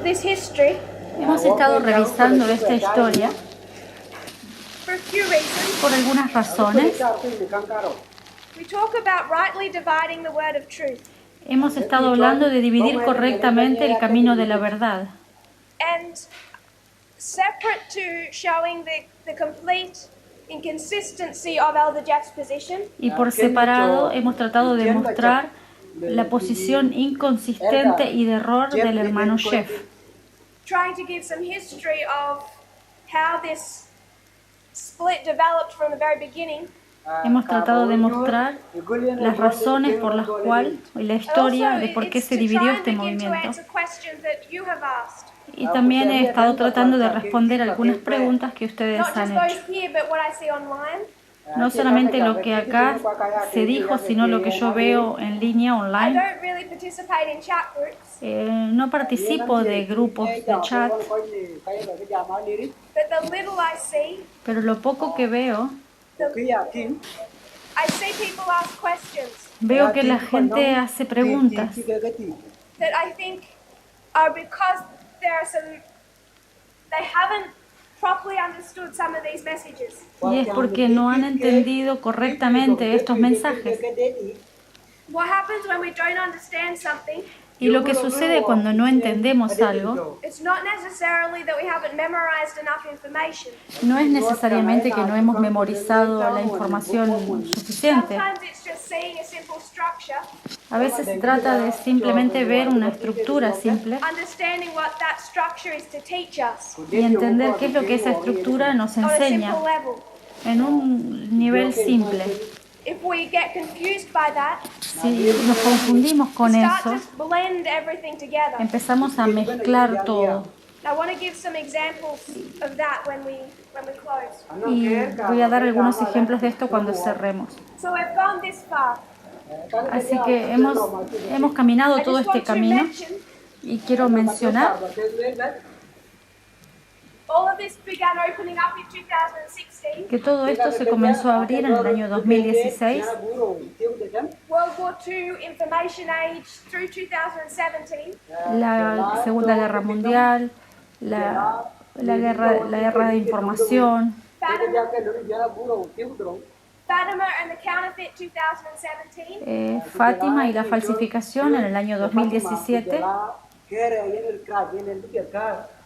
this history Hemos estado revisando esta historia for a few reasons. por algunas razones. We talk about rightly dividing the word of truth. Hemos estado hablando de dividir correctamente el camino de la verdad. And separate to showing the complete inconsistency of Elder Jeff's position, Y por separado hemos tratado de mostrar la posición inconsistente y de error del hermano Jeff, trying to give some history of how this split developed from the very beginning. Hemos tratado de mostrar las razones por las cuales, y la historia de por qué se dividió este movimiento. Y también he estado tratando de responder algunas preguntas que ustedes han hecho. No solamente lo que acá se dijo, sino lo que yo veo en línea online. No participo de grupos de chat, pero lo poco que veo que la gente hace preguntas y es porque no han entendido correctamente estos mensajes. Y lo que sucede cuando no entendemos algo no es necesariamente que no hemos memorizado la información suficiente. A veces se trata de simplemente ver una estructura simple y entender qué es lo que esa estructura nos enseña en un nivel simple. Si nos confundimos con eso, empezamos a mezclar todo. Y voy a dar algunos ejemplos de esto cuando cerremos. Así que hemos caminado todo este camino y quiero mencionar que todo esto se comenzó a abrir en el año 2016. La Segunda Guerra Mundial, la guerra de información, Fátima y la falsificación en el año 2017.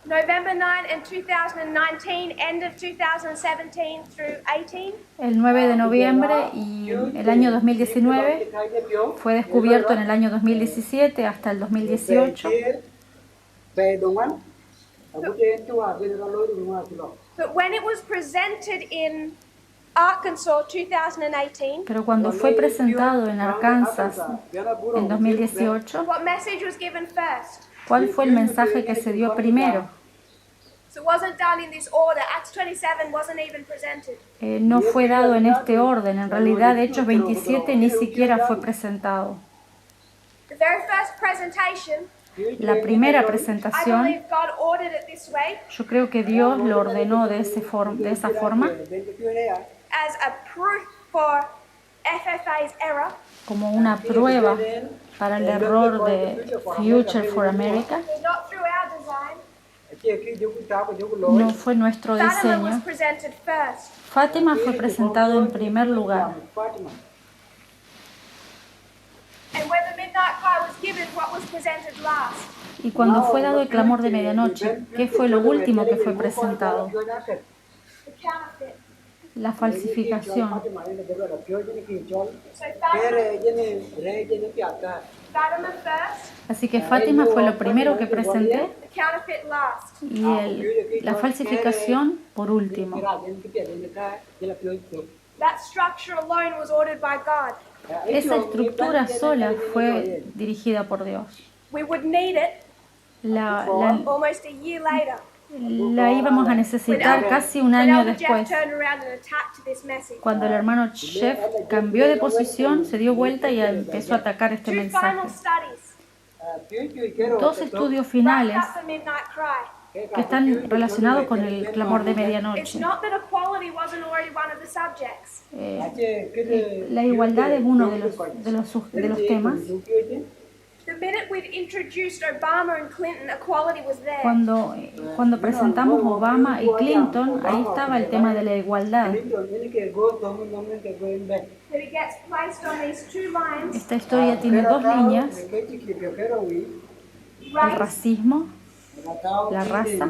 November 9 and 2019, end of 2017 through 18. El 9 de noviembre y el año 2019 fue descubierto en el año 2017 hasta el 2018. But when it was presented in Arkansas 2018, pero cuando fue presentado en Arkansas en 2018, what message was given first? ¿Cuál fue el mensaje que se dio primero? No fue dado en este orden. En realidad, Hechos 27 ni siquiera fue presentado. La primera presentación, yo creo que Dios lo ordenó de esa forma, como una prueba para el error de Future for America. No fue nuestro diseño. Fátima fue presentado en primer lugar. Y cuando fue dado el clamor de medianoche, ¿qué fue lo último que fue presentado? La falsificación. Así que Fátima fue lo primero que presenté y la falsificación por último. Esa estructura sola fue dirigida por Dios. La íbamos a necesitar casi un año después. Cuando el hermano Jeff cambió de posición, se dio vuelta y empezó a atacar este mensaje. Dos estudios finales que están relacionados con el clamor de medianoche. La igualdad es uno de los temas. The minute we'd introduced Obama and Clinton, equality was there. Cuando presentamos Obama y Clinton, ahí estaba el tema de la igualdad. But it gets placed on these two lines. Esta historia tiene dos líneas: el racismo, la raza.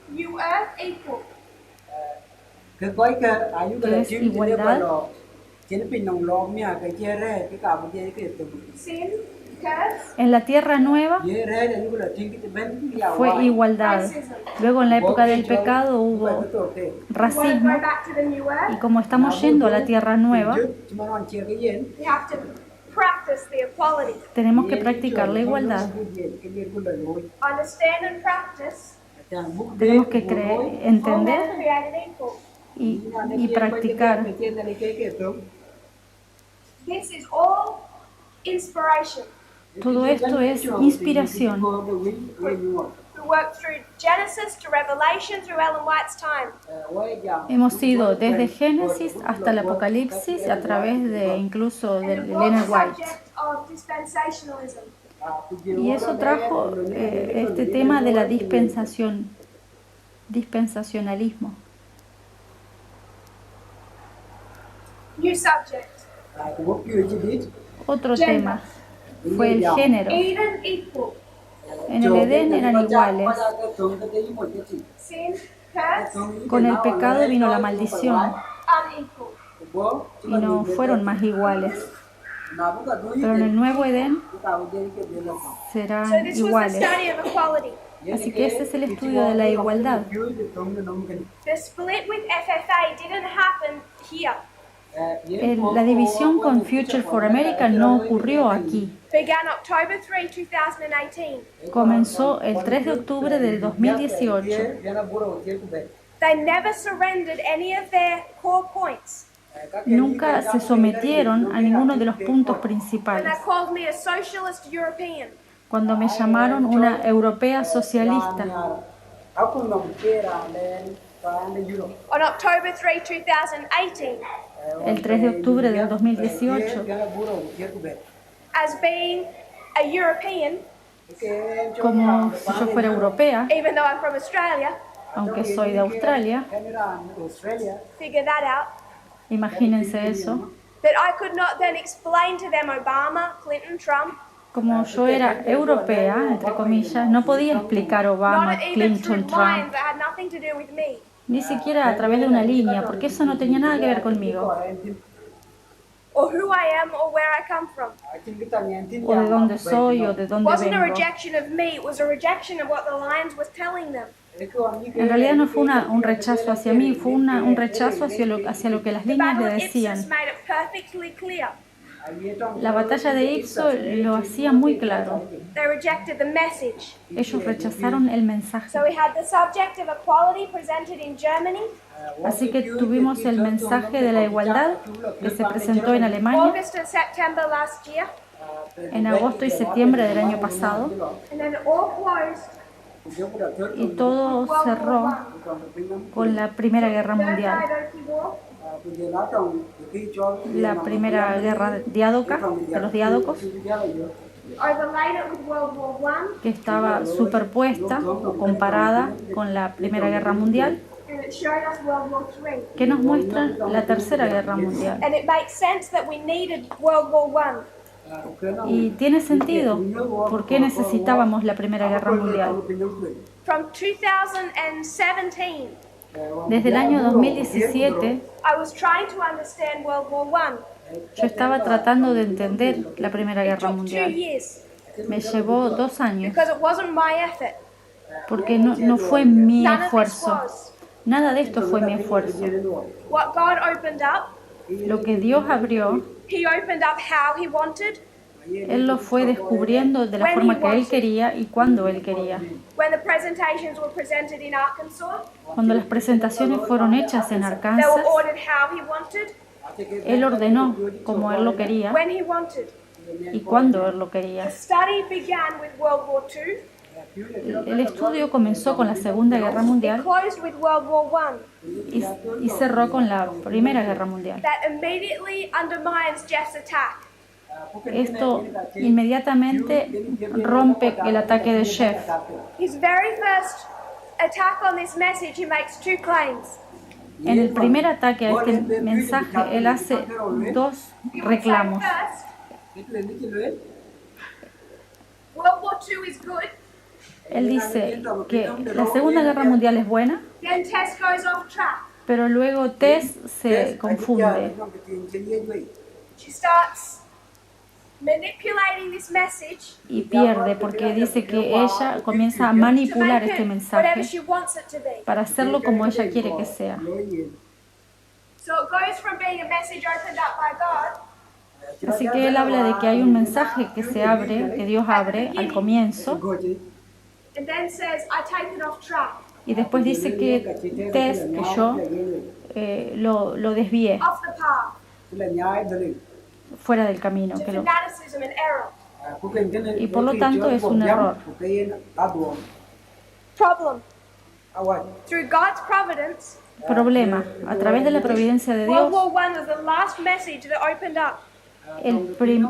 New earth equal. Que es igualdad. Sin, curse, En la tierra nueva fue igualdad. Luego en la época del pecado hubo we want racismo. to go back to the new Y earth. como estamos yendo a la tierra nueva, We have to practice the equality. tenemos que practicar la igualdad. Understand and practice. Tenemos que entender All created equal. y practicar. This is all inspiration. Todo esto es inspiración. We work through Genesis to Revelation through Ellen White's time. Hemos ido desde Génesis hasta el Apocalipsis a través de incluso de And it brought Ellen the White. subject of dispensationalism. Y eso trajo este tema de la dispensacionalismo. New subject. Otro tema fue el género. Eden equal. En el Edén eran iguales. Sin, curse, Con el pecado vino la maldición unequal. y no fueron más iguales. Pero en el nuevo Edén So serán this was the iguales. study of equality. Así que ese es el estudio de la igualdad. The split with FFA didn't happen here. La división con Future for America no ocurrió aquí. Began October 3, 2018. Comenzó el 3 de octubre del 2018. They never surrendered any of their core points. Nunca se sometieron a ninguno de los puntos When principales. they called me a socialist European. Cuando me llamaron una europea socialista, On October 3, 2018, el 3 de octubre del 2018, as being a European, como si yo fuera europea, even though I'm from Australia, aunque soy de Australia, figure that out, imagínense eso. that I could not then explain to them Obama, Clinton, Trump, Como yo era europea, entre comillas, no podía explicar Obama, not even through Clinton, Trump, lines that had nothing to do with me. ni siquiera a través de una línea, porque eso no tenía nada que ver conmigo, Or who I am or where I come from. o de dónde soy, o de It dónde wasn't a vengo. rejection of me, it was a rejection of what the Lions was telling them. En realidad no fue un rechazo hacia mí, fue un rechazo hacia lo que las The líneas le battle of Ipsos decían. made it perfectly clear. La batalla de Ipsos lo hacía muy claro. They rejected the message. Ellos rechazaron el mensaje. So we had the subject of equality presented in Germany, Así que tuvimos el mensaje de la igualdad que se presentó en Alemania August and September last year, en agosto y septiembre del año pasado, and then it all closed y todo cerró con la Primera Guerra Third Mundial. Diadochi War, La Primera Guerra diádoca, de los diádocos, overlaid it with World War I, que estaba superpuesta o comparada con la Primera Guerra Mundial, and it showed us World War III. que nos muestran la Tercera Guerra Mundial. And it makes sense that we needed World War I. Y tiene sentido por qué necesitábamos la Primera Guerra Mundial. From 2017, Desde el año 2017 I was trying to understand World War I. yo estaba tratando de entender la Primera It Guerra took 2 Mundial. years Me llevó 2 años because it wasn't my effort. porque no fue mi None of this esfuerzo. was. Nada de esto fue mi esfuerzo. What God opened up, Lo que Dios abrió, He opened up how He wanted. Él lo fue descubriendo de la forma que Él quería y cuando Él quería. When the presentations were presented in Arkansas, Cuando las presentaciones fueron hechas en they Arkansas, were ordered how He wanted, Él ordenó como Él lo quería when He wanted. y cuando Él lo quería. The study began with World War II, El estudio comenzó con la Segunda Guerra Mundial closed with World War I. y cerró con la Primera Guerra Mundial. That immediately undermines Jeff's attack. esto inmediatamente rompe el ataque de Jeff. His very first attack on this message, he makes two claims. En el primer ataque a este mensaje, él hace dos He would say reclamos. first, World War II is good, Él dice que la Segunda Guerra Mundial es buena, then Tess goes off track. pero luego Tess se confunde. She starts manipulating this message Y pierde porque dice que ella comienza a to manipular make este it whatever mensaje she wants it to be. para hacerlo como ella quiere que sea. So it goes from being a message opened up by God Así que él habla de que hay un mensaje que se abre, que Dios abre al comienzo, and then says, I take it off track, y después dice que Tess, que yo, lo desvié off the path. fuera del camino. To Que lo, fanaticism and error. y por lo tanto es un error. Problem. Through God's providence, Problema, a través de la providencia de World Dios, War I was the last message that opened up.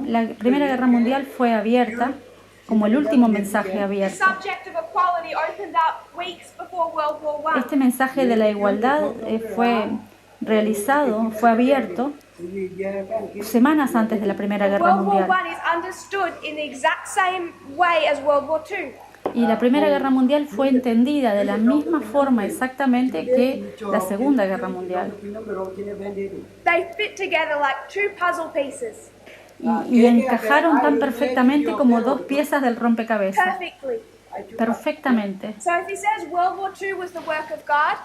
la Primera Guerra Mundial fue abierta como el último mensaje The abierto. subject of equality opened up weeks before World War I. Este mensaje de la igualdad fue realizado, fue abierto semanas antes de la Primera Guerra World War Mundial. I is understood in the exact same way as World War II. Y la Primera Guerra Mundial fue entendida de la misma forma exactamente que la Segunda Guerra Mundial. They fit together like two puzzle pieces, Y encajaron tan perfectamente como dos piezas del rompecabezas. perfectly. Perfectamente. So if he says World War II was the work of God,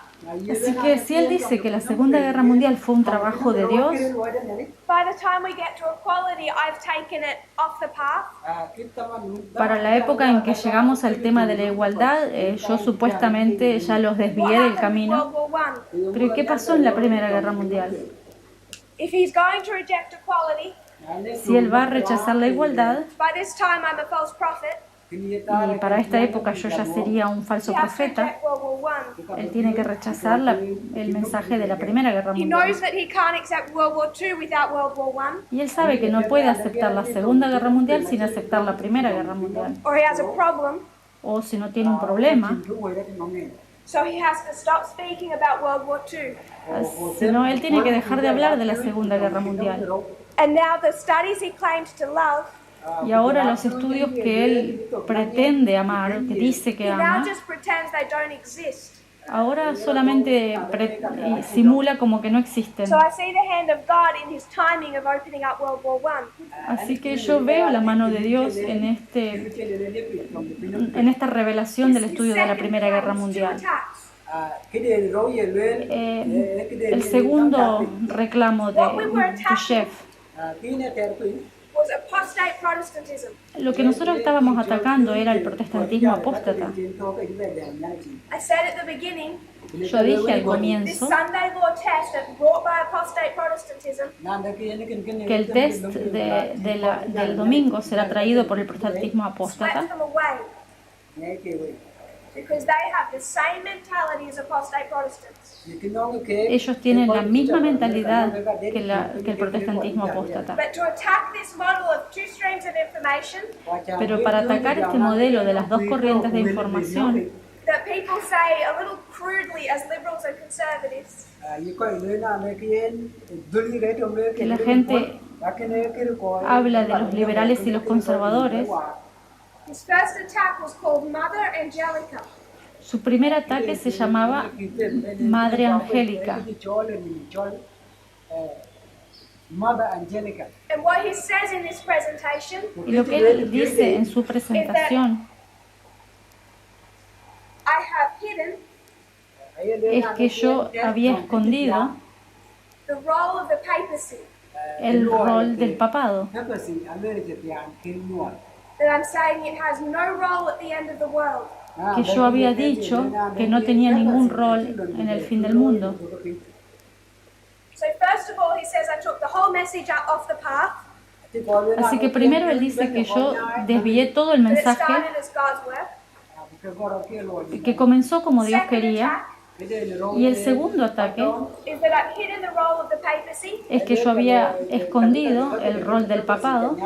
Así que si él dice que la Segunda Guerra Mundial fue un trabajo de Dios, by the time we get to equality, I've taken it off the path. para la época en que llegamos al tema de la igualdad, yo supuestamente ya los desvié del World camino. War I. Pero ¿qué pasó en la Primera Guerra Mundial? If he's going to reject equality, Si él va a rechazar la igualdad, by this time I'm a false prophet. y para esta época yo ya sería un falso He has to profeta, reject World War I. él tiene que rechazar el mensaje de la Primera Guerra He Mundial. knows that he can't accept World War II without World War I, Y él sabe que no puede aceptar la Segunda Guerra Mundial sin aceptar la Primera Guerra Mundial. or he has a problem. O si no tiene un problema, So he has to stop speaking about World War II. si no, él tiene que dejar de hablar de la Segunda Guerra Mundial. And now the studies he claimed to love, Y ahora los estudios que él pretende amar, que dice que he now ama, just pretends they don't exist. ahora solamente simula como que no existen. So I see the hand of God in his timing of opening up World War I. Así que yo veo la mano de Dios en esta revelación del estudio de la Primera Guerra Mundial. El segundo reclamo de Jeff, Was apostate Protestantism. lo que nosotros estábamos atacando era el protestantismo apóstata. I said at the beginning, Yo dije al this comienzo Sunday law test that brought by apostate Protestantism que el test del domingo será traído por el protestantismo apóstata, swept them away because they have the same mentality as apostate Protestants. ellos tienen la misma mentalidad que el protestantismo apóstata. But to attack this model of two streams of information Pero para atacar este modelo de las dos corrientes de información, that people say a little crudely as liberals and conservatives, que la gente habla de los liberales y los conservadores, his first attack was called Mother Angelica. su primer ataque se llamaba Madre Angélica. And what he says in this presentation Y lo que él dice en su presentación I have hidden es que yo había escondido the role of the papacy, el rol del papado, that I'm saying it has no role at the end of the world. que yo había dicho que no tenía ningún rol en el fin del mundo. So first of all, he says I took the whole message out off the path Así que primero él dice que yo desvié todo el that it mensaje, started as God's work. que comenzó como Dios Second quería, attack y el segundo ataque is that I've hidden the role of the papacy papacy. es que yo había escondido el rol del papado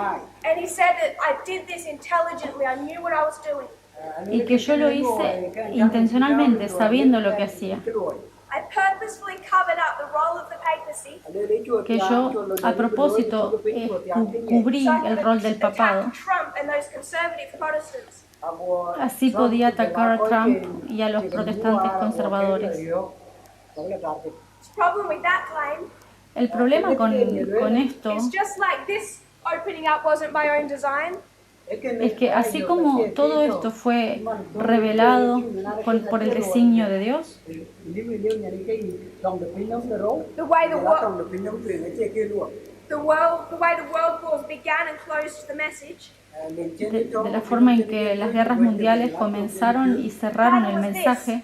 And he said that I did this intelligently. I knew what I was doing. y que yo lo hice intencionalmente, sabiendo lo que hacía. I purposefully covered up the role of the papacy Que yo a propósito cubrí so I el could rol del papado. attack Trump and those conservative Protestants. Así podía atacar a Trump y a los protestantes conservadores. The problem with that claim El problema con esto is just like this opening up wasn't my own design. es que así como todo esto fue revelado por el designio de Dios, The way the world wars began and closed the message. de la forma en que las guerras mundiales comenzaron y cerraron el mensaje,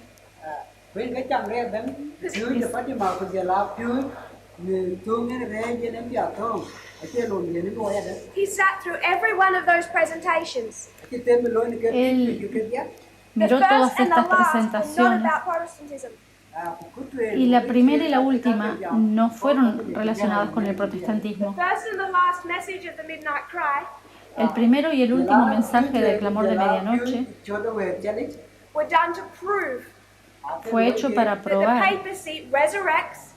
He sat through every one of those presentations. él The miró todas first and the estas last were not presentaciones about Protestantism. y la primera y la última no fueron relacionadas con el protestantismo. The first and the last message of the Midnight Cry El primero y el último mensaje del clamor de medianoche were done to prove fue hecho para that the probar papacy resurrects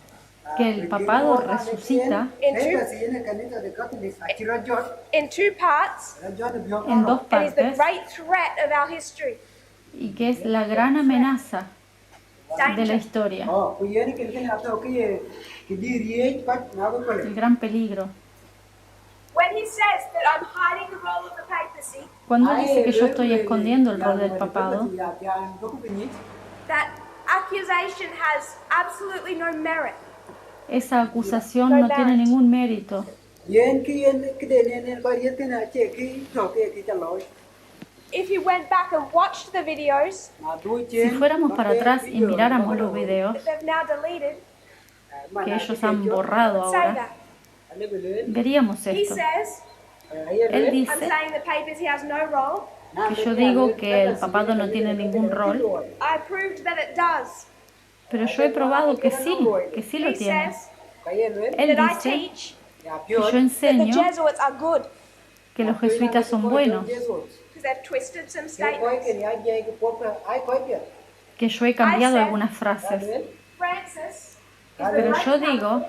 que el papado resucita in two parts en dos and is the partes great threat of our history. y que es la gran amenaza de la historia, el gran peligro. When he says that I'm hiding the role of the papacy, Cuando él dice que yo estoy escondiendo el rol del papado, that accusation has absolutely no merit. esa acusación no tiene ningún mérito. If you went back and watched the videos Si fuéramos para atrás y miráramos los videos that they've now deleted, que ellos han borrado say ahora, that. veríamos He esto. says, Él I'm dice saying the papacy has no role. que yo digo que el papado no tiene ningún rol, I proved that it does. pero yo he probado que sí lo He tiene. says Él that I dice teach que yo that the enseño Jesuits are good que los jesuitas son buenos, because they've twisted some statements. que yo he cambiado algunas frases. Francis is the Pero great yo digo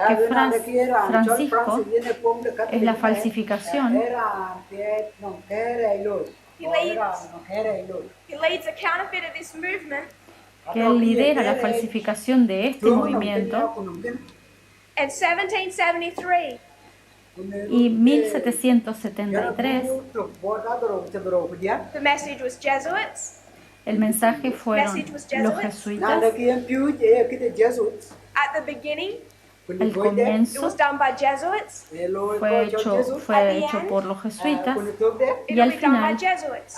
que Francisco es la falsificación, He leads the counterfeit of this movement, que él lidera la falsificación de este movimiento, and 1773 y 1773 the message was Jesuits. el mensaje fueron los jesuitas. At the beginning, Al it comienzo was done by Jesuits. fue hecho por los jesuitas y It'll al be done by final Jesuits.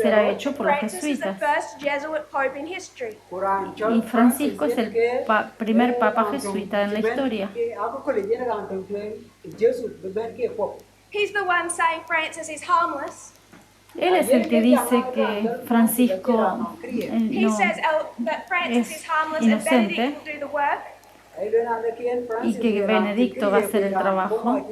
será hecho por los Francis is the jesuitas. first Jesuit pope in history. Y Francisco es el primer papa jesuita en la historia. He's the one saying Francis is harmless. Él es el que dice que Francisco He no says that Francis es is harmless and inocente Benedict will do the work. y que Benedicto va a hacer el trabajo.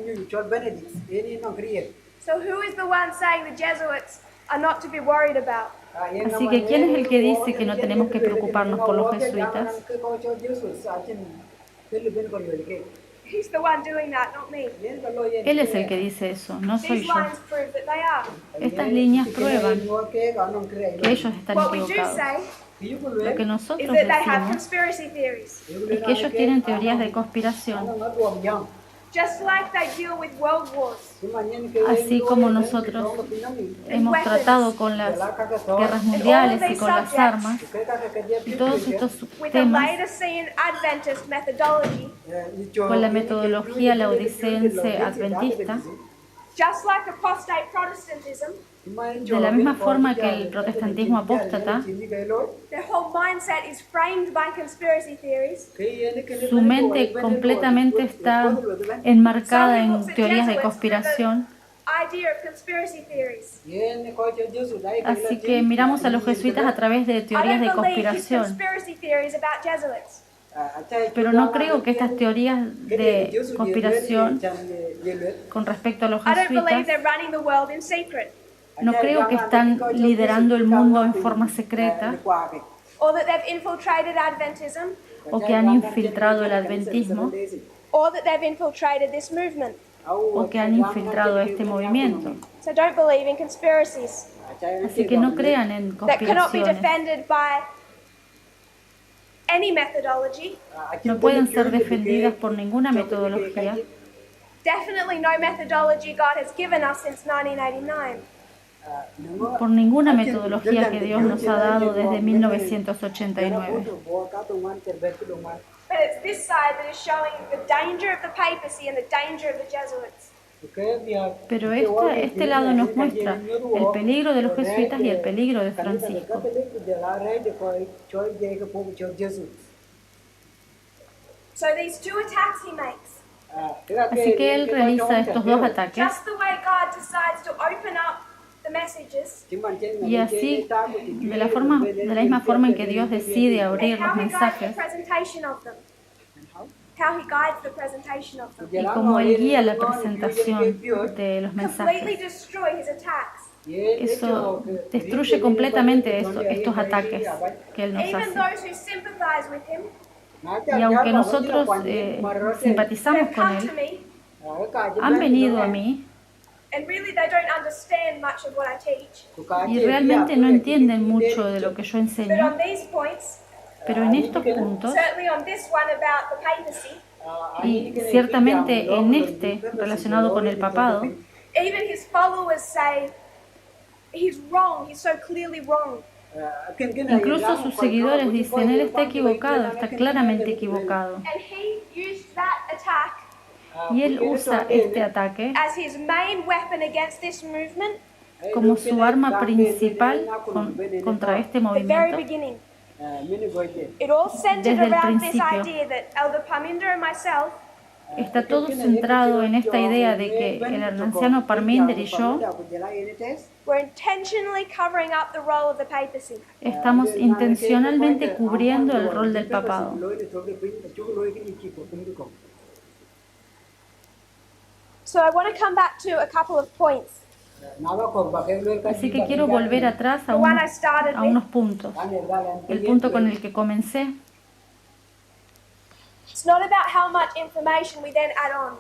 So who is the one saying the Jesuits are not to be worried about? Así que ¿quién es el que dice que no tenemos que preocuparnos por los jesuitas? He's the one doing that, not me. Él es el que dice eso, no soy These yo. lines prove that they are. Estas líneas prueban que ellos están What we do equivocados. say Lo que is nosotros that they have decimos conspiracy theories. es que ellos tienen teorías de conspiración, Just like they deal with world wars. así como nosotros hemos tratado con las guerras mundiales y con las armas y todos estos With a temas Laodicean Adventist methodology, con la metodología laodicense adventista, just like apostate Protestantism, de la misma forma que el protestantismo apóstata, their whole mindset is framed by conspiracy theories. su mente completamente está enmarcada en teorías de conspiración. Idea of conspiracy theories. Así que miramos a los jesuitas a través de I teorías don't de believe his conspiración. conspiracy theories about Jesuits. Pero no creo que estas teorías de conspiración con respecto a los I don't believe jesuitas, they're running the world in secret, no creo que están liderando el mundo en forma secreta or that they've infiltrated Adventism, o que han infiltrado el adventismo or that they've infiltrated this movement. o que han infiltrado este movimiento. So don't believe in conspiracies Así que no crean en that cannot be conspiraciones. defended by any methodology. No pueden ser defendidas por ninguna metodología. Definitely no methodology God has given us since 1989. Por ninguna metodología que Dios nos ha dado desde 1989. But it's this side that is showing the danger of the papacy and the danger of the Jesuits. Pero este lado nos muestra el peligro de los jesuitas y el peligro de Francisco. So these two attacks he makes, Así que él realiza estos dos ataques just the way God decides to open up the messages, y así, de la misma forma en que Dios decide and abrir los how he guides the mensajes presentation of them. How he guides the presentation of them. y cómo él guía la presentación de los Completely mensajes. destroy his attacks. Eso destruye completamente estos ataques que él nos Even hace. those who sympathize with him, Y aunque nosotros simpatizamos they've con come to él, me, han venido a mí and really they don't understand much of what I teach. y realmente no entienden mucho de lo que yo But enseño, on these points, pero en estos puntos, certainly on this one about the papacy, y ciertamente en este relacionado con el papado, even his followers say he's wrong, he's so clearly wrong. incluso sus seguidores dicen, él está equivocado, está claramente equivocado. And he used that attack Y él usa este ataque as his main weapon against this movement como su arma principal contra este at the very movimiento beginning. It all centered desde el around this principio. idea that Elder Parminder and myself Está todo centrado en esta idea de que el anciano Parminder y yo were intentionally covering up the role of the papacy. estamos intencionalmente cubriendo el rol del papado. So I want to come back to a couple of points. Así que quiero volver atrás The one I started a with. unos puntos. El punto con el que comencé It's not about how much information we then add on.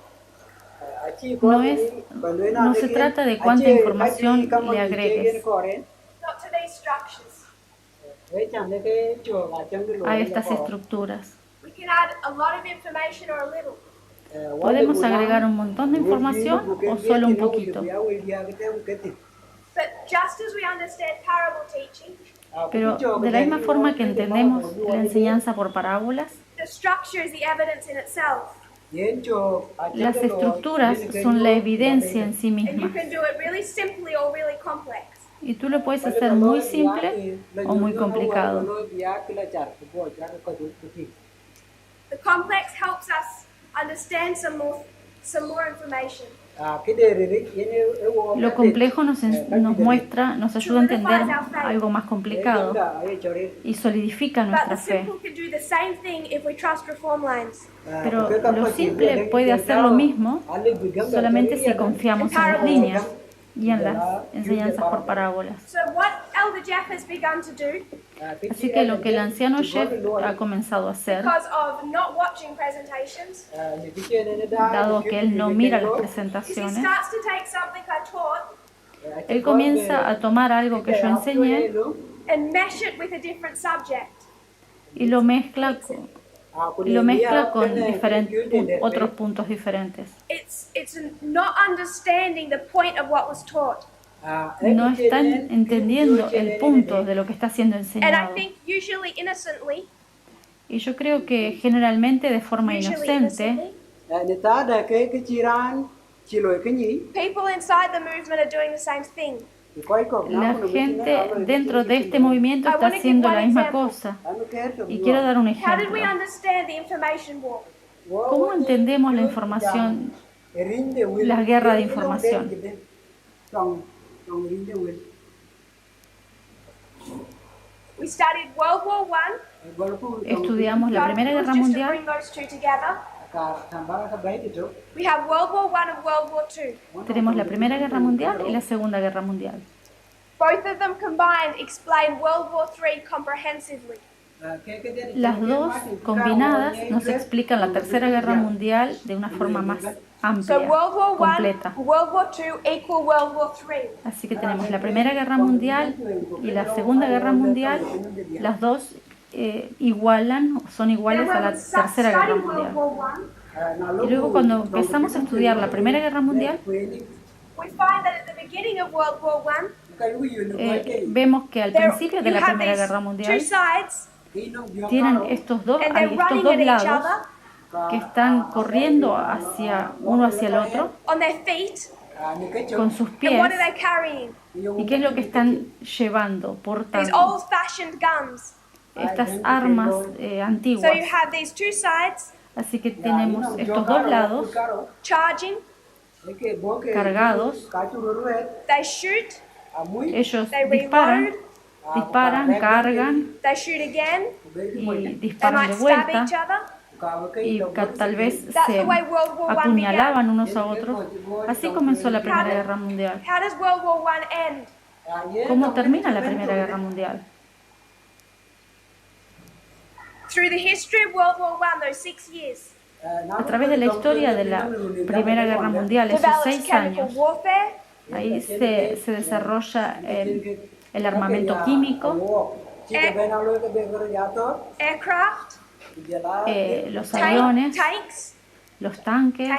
no se trata de cuánta información le agregues Not to these structures. a estas estructuras. We can add a lot of information or a little. Podemos agregar un montón de información o solo un poquito. But just as we understand parable teaching, Pero de la misma forma que entendemos la enseñanza por parábolas, the structure is the evidence in itself. las estructuras son la evidencia en sí And you misma. can do it really simply or really complex. Y tú lo puedes hacer muy simple o muy complicado. The complex helps us understand some more information. Lo complejo nos muestra, nos ayuda a entender algo más complicado y solidifica But nuestra the fe. simple can do the same thing if we trust reform lines. Pero lo simple puede hacer lo mismo solamente si confiamos en las líneas y en las enseñanzas por parábolas. So what Elder Jeff has begun to do, Así que lo que el anciano Jeff ha comenzado a hacer, because of not watching presentations, dado que él no mira las is he presentaciones, starts to take something I taught él comienza a tomar algo que yo enseñé and mesh it with a different subject. y lo mezcla con otros puntos diferentes. It's not understanding the point of what was taught. No están entendiendo el punto de lo que está siendo And I enseñado. think usually innocently, Y yo creo que generalmente de forma inocente, people inside the movement are doing the same thing. la gente dentro de este movimiento está haciendo la misma cosa. Y quiero dar un How did we ejemplo. understand the information war? ¿Cómo entendemos la información, la guerra de información? We studied World War I. Estudiamos la Primera Guerra Just to Mundial. bring those two together. We have World War I and World War II. Tenemos la Primera Guerra Mundial y la Segunda Guerra Mundial. Both of them combined explain World War III comprehensively. Las dos combinadas nos explican la Tercera Guerra Mundial de una forma más So amplia, World War I, completa. World War II equal World War III. Así que tenemos la Primera Guerra Mundial y la Segunda Guerra Mundial. Las dos igualan, son iguales a la Tercera Guerra Mundial. Y luego cuando empezamos a estudiar la Primera Guerra Mundial, We find that at the beginning of World War I, vemos que al principio de you la have Primera these Guerra two Mundial sides, tienen estos dos, and hay they're estos running dos at each lados other que están corriendo hacia uno hacia el otro on their feet. con sus And pies. what are they carrying? ¿Y qué es lo que están llevando, These portando? old-fashioned guns. Estas armas So antiguas. you have these two sides Así que tenemos estos dos lados charging. cargados. They shoot. Ellos They disparan, reload. cargan They shoot again. y They disparan might de stab vuelta. each other. Y tal vez That's se the way World War I apuñalaban began. unos a otros. Así comenzó la Primera Guerra Mundial. How does World War I end? ¿Cómo termina la Primera Guerra Mundial? Through the history of World War I, those 6 years, A través de la historia de la Primera Guerra Mundial, esos developed 6 chemical años, warfare, ahí se desarrolla el armamento químico, aircraft, los aviones, tanks, los tanques,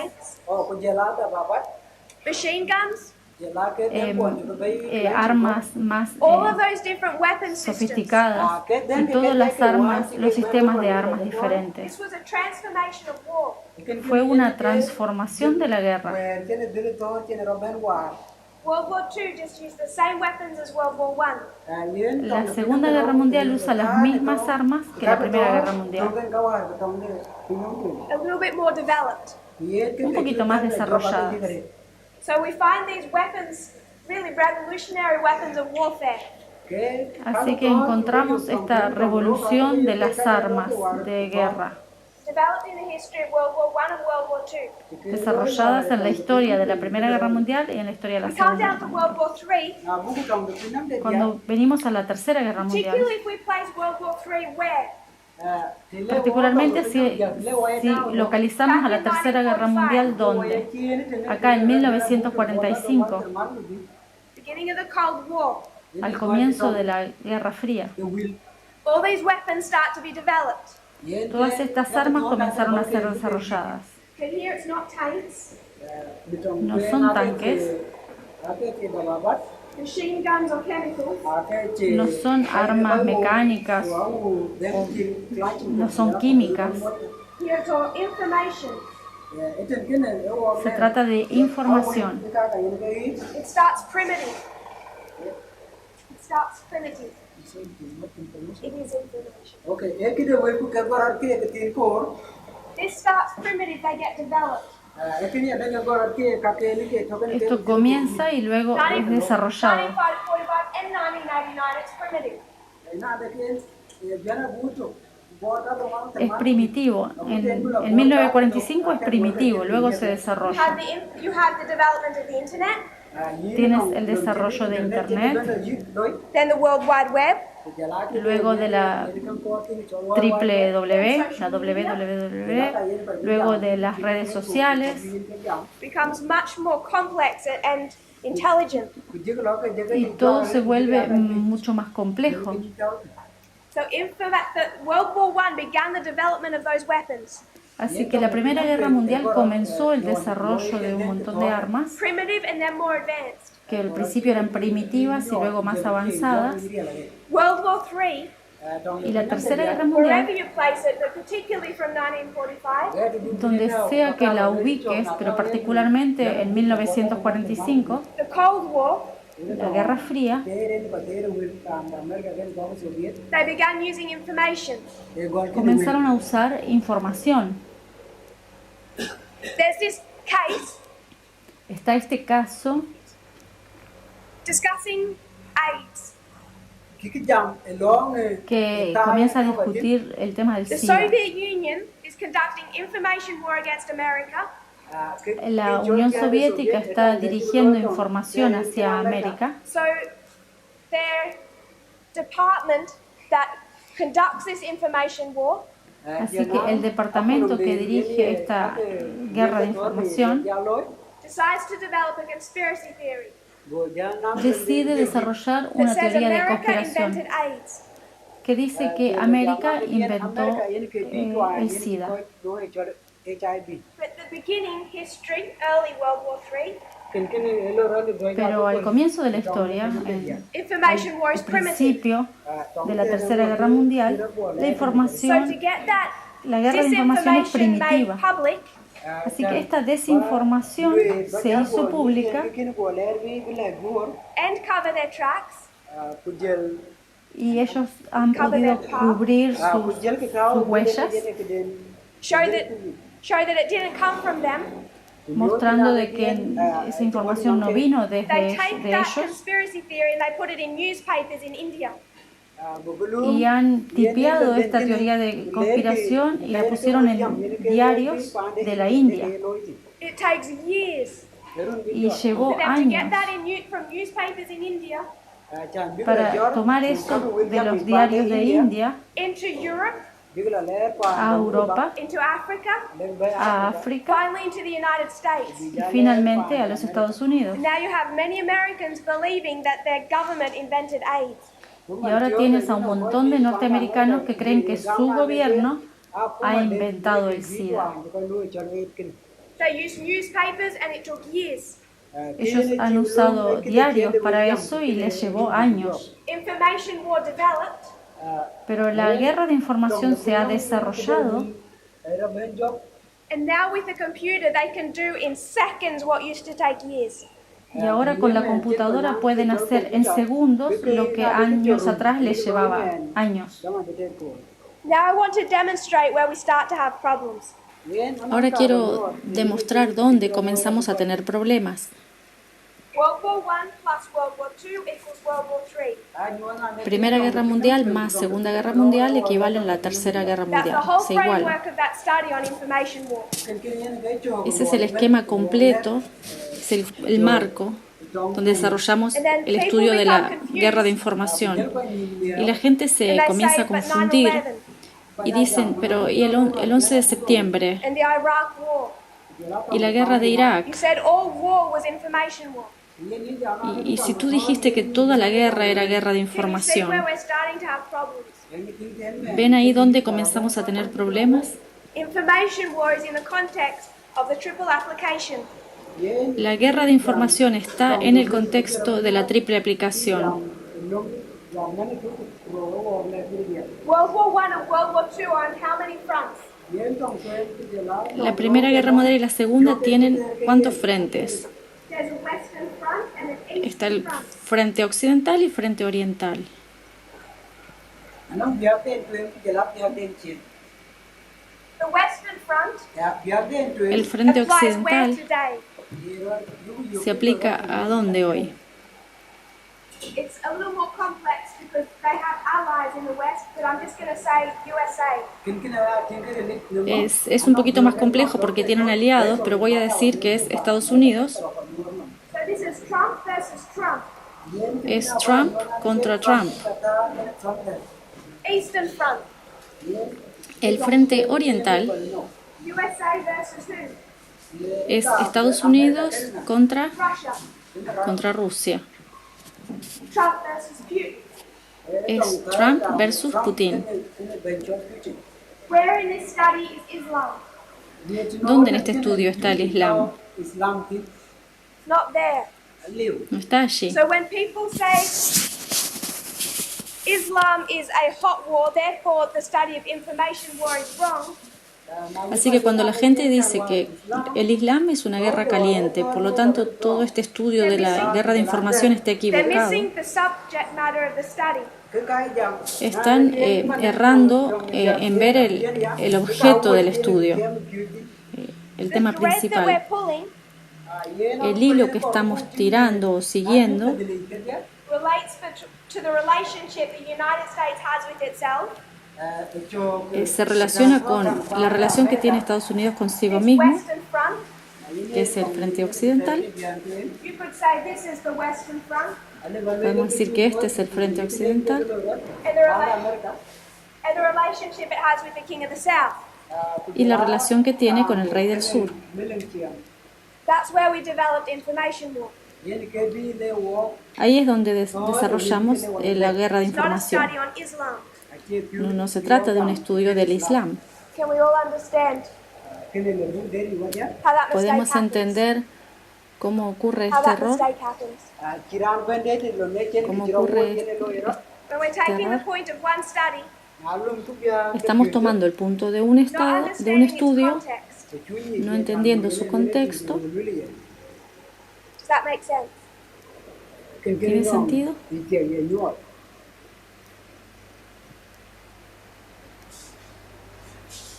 machine guns, armas más all of those different weapon systems. sofisticadas y todas las armas, los sistemas de armas diferentes. This was a transformation of war. Fue una transformación de la guerra. World War II just used the same weapons as World War I. La Segunda Guerra Mundial usa las mismas armas que la Primera Guerra Mundial, A little bit more developed. un poquito más desarrolladas. So we find these weapons really revolutionary weapons of warfare. Así que encontramos esta revolución de las armas de guerra, Developed in the history of World War I and World War II. desarrolladas en la historia de la Primera Guerra Mundial y en la historia de la We come Segunda down Guerra to Mundial. World War III, Cuando venimos a la Tercera Guerra Mundial, particularly if we place World War III where? particularmente si localizamos a la Tercera Guerra Mundial, ¿dónde? Acá en 1945, Beginning of the Cold War. al comienzo de la Guerra Fría. All these weapons start to be developed. Todas estas armas comenzaron a ser desarrolladas. Okay, here it's not tanks, No son tanques, machine guns or chemicals. no son armas mecánicas, no son químicas. Here it's all information. Se trata de información. It starts primitive. It starts primitive. It is information. This starts primitive, they get developed. Esto comienza y luego es desarrollado. 1945 and 1989, it's primitive. Es primitivo. En 1945 es primitivo, luego se desarrolla. You have the development of the internet, Tienes el desarrollo de Internet, then the World Wide Web, luego de la www, la www, luego de las redes sociales, becomes much more complex and intelligent. y todo se vuelve mucho más complejo. So the World War I began the development of those weapons. Así que la Primera Guerra Mundial comenzó el desarrollo de un montón de armas Primitive and then more advanced. que al principio eran primitivas y luego más avanzadas. World War III, Y la Tercera Guerra wherever Mundial, you place it, but particularly from 1945, donde sea que la ubiques, pero particularmente en 1945, the Cold War, la Guerra Fría, they began using information. comenzaron a usar información. There's this case Está este caso discussing AIDS que comienza a discutir el tema del The SIDA. Soviet Union is conducting information war against America. La Unión Soviética está dirigiendo información hacia América, So their department that conducts this information war así que el departamento que dirige esta guerra de información decides to develop a conspiracy theory decide desarrollar that una says teoría de America conspiración invented AIDS. que dice que América inventó el SIDA. But the beginning history, early World War III, Pero al comienzo de la historia, information war is al primitive. principio de la Tercera Guerra Mundial, la So to información, get that la guerra de información es disinformation made primitiva. public, Así que esta desinformación se hizo pública and cover their tracks, y ellos han podido cubrir sus huellas, show that it didn't come from them. mostrando de que esa información no vino They desde take de that ellos, conspiracy theory and they put it in newspapers in India. y han tipiado esta teoría de conspiración y la pusieron en diarios de la India. It takes years Y for llevó them to get años that from newspapers in India para tomar eso de los diarios de India into Europe, a Europa, into Africa, a África finally into the United States. y finalmente a los Estados Unidos. Now you have many Americans believing that their government invented AIDS. Y ahora tienes a un montón de norteamericanos que creen que su gobierno ha inventado el SIDA. They used newspapers and it took years. Ellos han usado diarios para eso y les llevó años. Information war developed, Pero la guerra de información se ha desarrollado and now with the computer they can do in seconds what used to take years. y ahora con la computadora pueden hacer en segundos lo que años atrás les llevaba años. Now I want to demonstrate where we start to have problems. Ahora quiero demostrar dónde comenzamos a tener problemas. World War I plus World War II equals World War III. Primera Guerra Mundial más Segunda Guerra Mundial equivalen a la Tercera Guerra That's the Mundial. whole Se igualan. framework of that study on information war. Ese es el esquema completo, es el marco donde desarrollamos el estudio de la guerra de información. Y la gente se And they comienza say, a but confundir 9/11 y dicen, pero ¿y el 11 de septiembre? and the Iraq war. ¿Y la guerra de Irak? You said all war was information war. Y si tú dijiste que toda la guerra era guerra de Can you see información, where we're starting to have problems? ¿ven ahí dónde comenzamos a tener problemas? Information war is in the context of the triple application. La guerra de información está en el contexto de la triple aplicación. World War I and World War II are on how many fronts? La Primera Guerra Mundial y la Segunda tienen ¿cuántos frentes? There's a western front and an eastern Está el front. frente occidental y frente oriental. The western front El frente applies where occidental today? se aplica a dónde hoy. It's a little more complex because they have allies in the west, but I'm just going to say USA. Es un poquito más complejo porque tienen aliados, pero voy a decir que es Estados Unidos. So this is Trump versus Trump. Es Trump contra Trump. Eastern front. El frente oriental USA versus who? es Estados Unidos contra Russia. Rusia. Trump versus Putin. Es Trump versus Putin. Where in this study is Islam? ¿Dónde en este estudio está el Islam? Not there. No está allí. So when people say Islam is a hot war, therefore the study of information war is wrong, Así que cuando la gente dice que el Islam es una guerra caliente, por lo tanto todo este estudio de la guerra de información está they're equivocado, missing the subject matter of the study. están errando en ver el objeto del estudio, el tema The thread that we're principal. pulling El hilo que estamos tirando o siguiendo relates to the relationship the United States has with itself. Se relaciona con la relación que tiene Estados Unidos consigo This mismo, Western Front, que es el frente occidental. you could say this is the Western Front, Podemos decir que este es el frente occidental and the relationship it has with the King of the South. y la relación que tiene con el rey del sur. That's where we developed information war. Ahí es donde desarrollamos la guerra de It's not a información. study on Islam. No se trata de un estudio del Islam. Can we all understand how that Podemos mistake happens? entender cómo ocurre How este that error, mistake happens. cómo ocurre When we're taking the error. point of one study, Estamos tomando el punto de un not estado, de un understanding its estudio, context. no entendiendo su contexto. Does that make sense? ¿Tiene sentido?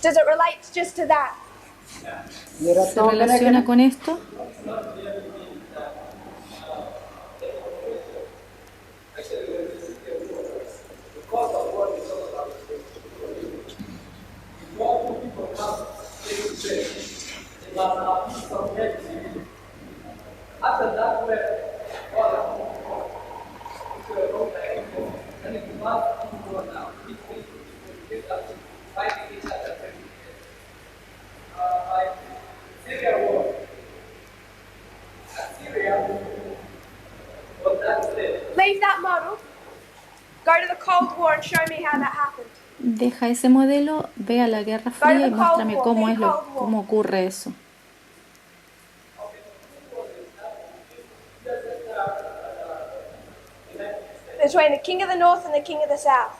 Does it relate just to that? ¿Se relaciona con esto? Leave that model. Go to the Cold War and show me how that happened. Deja ese modelo, ve a la Guerra Fría y muéstrame cómo ocurre eso. Between the King of the North and the King of the South.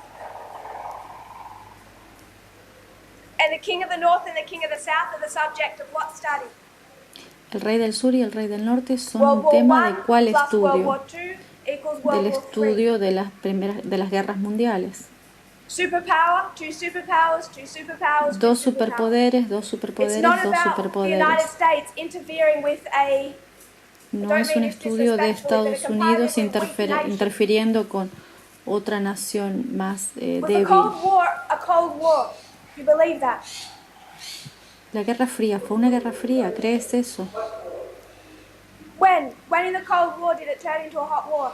And the King of the North and the King of the South are the subject of what study? El rey del sur y el rey del norte son World un War tema I de cuál plus World estudio, War II equals del World War III. estudio de las guerras mundiales. Superpower, two superpowers, two superpowers, two Dos superpowers. superpoderes, dos It's superpoderes, not dos about the United superpoderes. States interfering with a No es un estudio de Estados Unidos interfiriendo con otra nación más with débil. a Cold War. You believe that? La Guerra Fría fue una guerra fría, ¿crees eso? When in the Cold War did it turn into a hot war?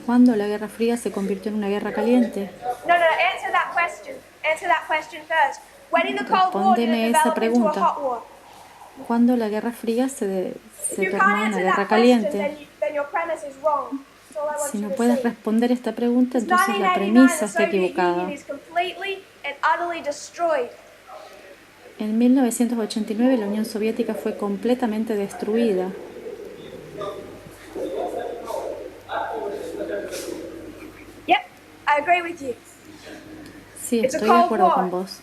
¿Cuándo la Guerra Fría se convirtió en una guerra caliente? No, answer that question. Answer that question first. When in the Cold War did Respóndeme it esa develop into a pregunta. hot war? ¿Cuándo la Guerra Fría se If you tornó can't una answer guerra that question, caliente? then your premise is wrong. That's all I want Si you no to puedes see. responder esta pregunta, Since entonces la 1989, premisa the está Soviet equivocada. Union is completely and utterly destroyed. En 1989 la Unión Soviética fue completamente destruida. Yep, I agree with you. Sí, It's a estoy de Cold acuerdo War. con vos.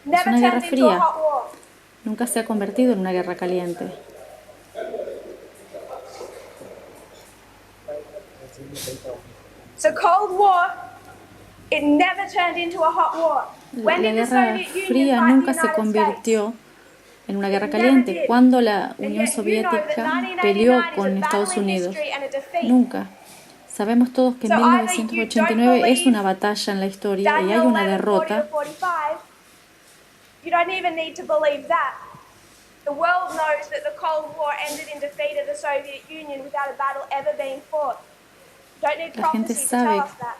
Never una guerra turned into a fría. hot war. Nunca se ha convertido en una guerra caliente. So Cold War, it never turned into a hot war. When La did the Guerra Soviet Union Fría fight the nunca se United States? convirtió en una guerra caliente. Cuando la Unión Soviética peleó con Estados Unidos. Nunca. Sabemos todos que en 1989 es una batalla en la historia y hay una derrota. You don't even need to believe that. The world knows that the Cold War ended in defeat of the Soviet Union without a battle ever being fought. Don't need La gente prophecy to tell sabe, us that.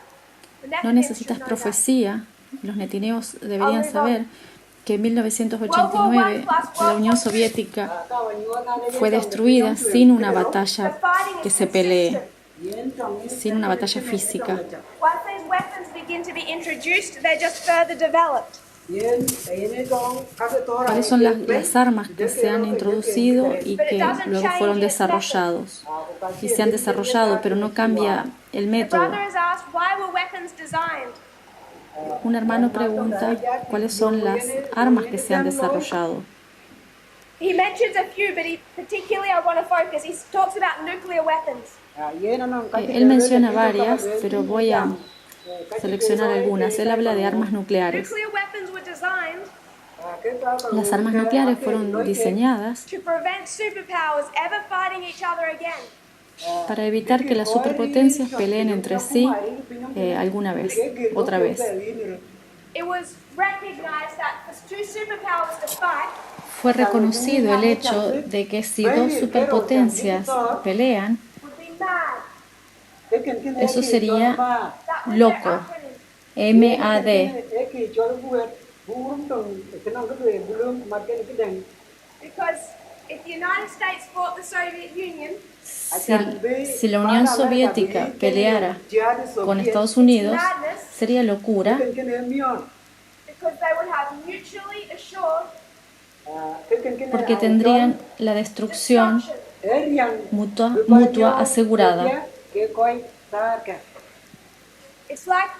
The no Nephilims necesitas should know that. profecía. Los netineos deberían saber que en 1989 la Unión Soviética fue destruida sin una batalla que se pelee, sin una batalla física. Once these weapons begin to be introduced, they're just further developed. ¿Cuáles son las armas que se han introducido y que luego fueron desarrollados? Y se han desarrollado, pero no cambia el The método. brother has asked, why were weapons designed? Un hermano pregunta cuáles son las armas que se han desarrollado. He mentions a few, but particularly I want to focus. He talks about nuclear weapons. Él menciona varias, pero voy a seleccionar algunas. Él habla de armas nucleares. Nuclear weapons were designed Las armas nucleares fueron diseñadas to prevent superpowers ever fighting each other again. para evitar que las superpotencias peleen entre sí alguna vez, otra vez. It was recognized that for two superpowers to fight, Fue reconocido el hecho de que si dos superpotencias pelean, would be mad. eso sería That was their loco, acronym. MAD, Because if the United States fought the Soviet Union, si la Unión Soviética peleara con Estados Unidos, sería locura, because they would have mutually assured porque tendrían la destrucción destruction. mutua asegurada. It's like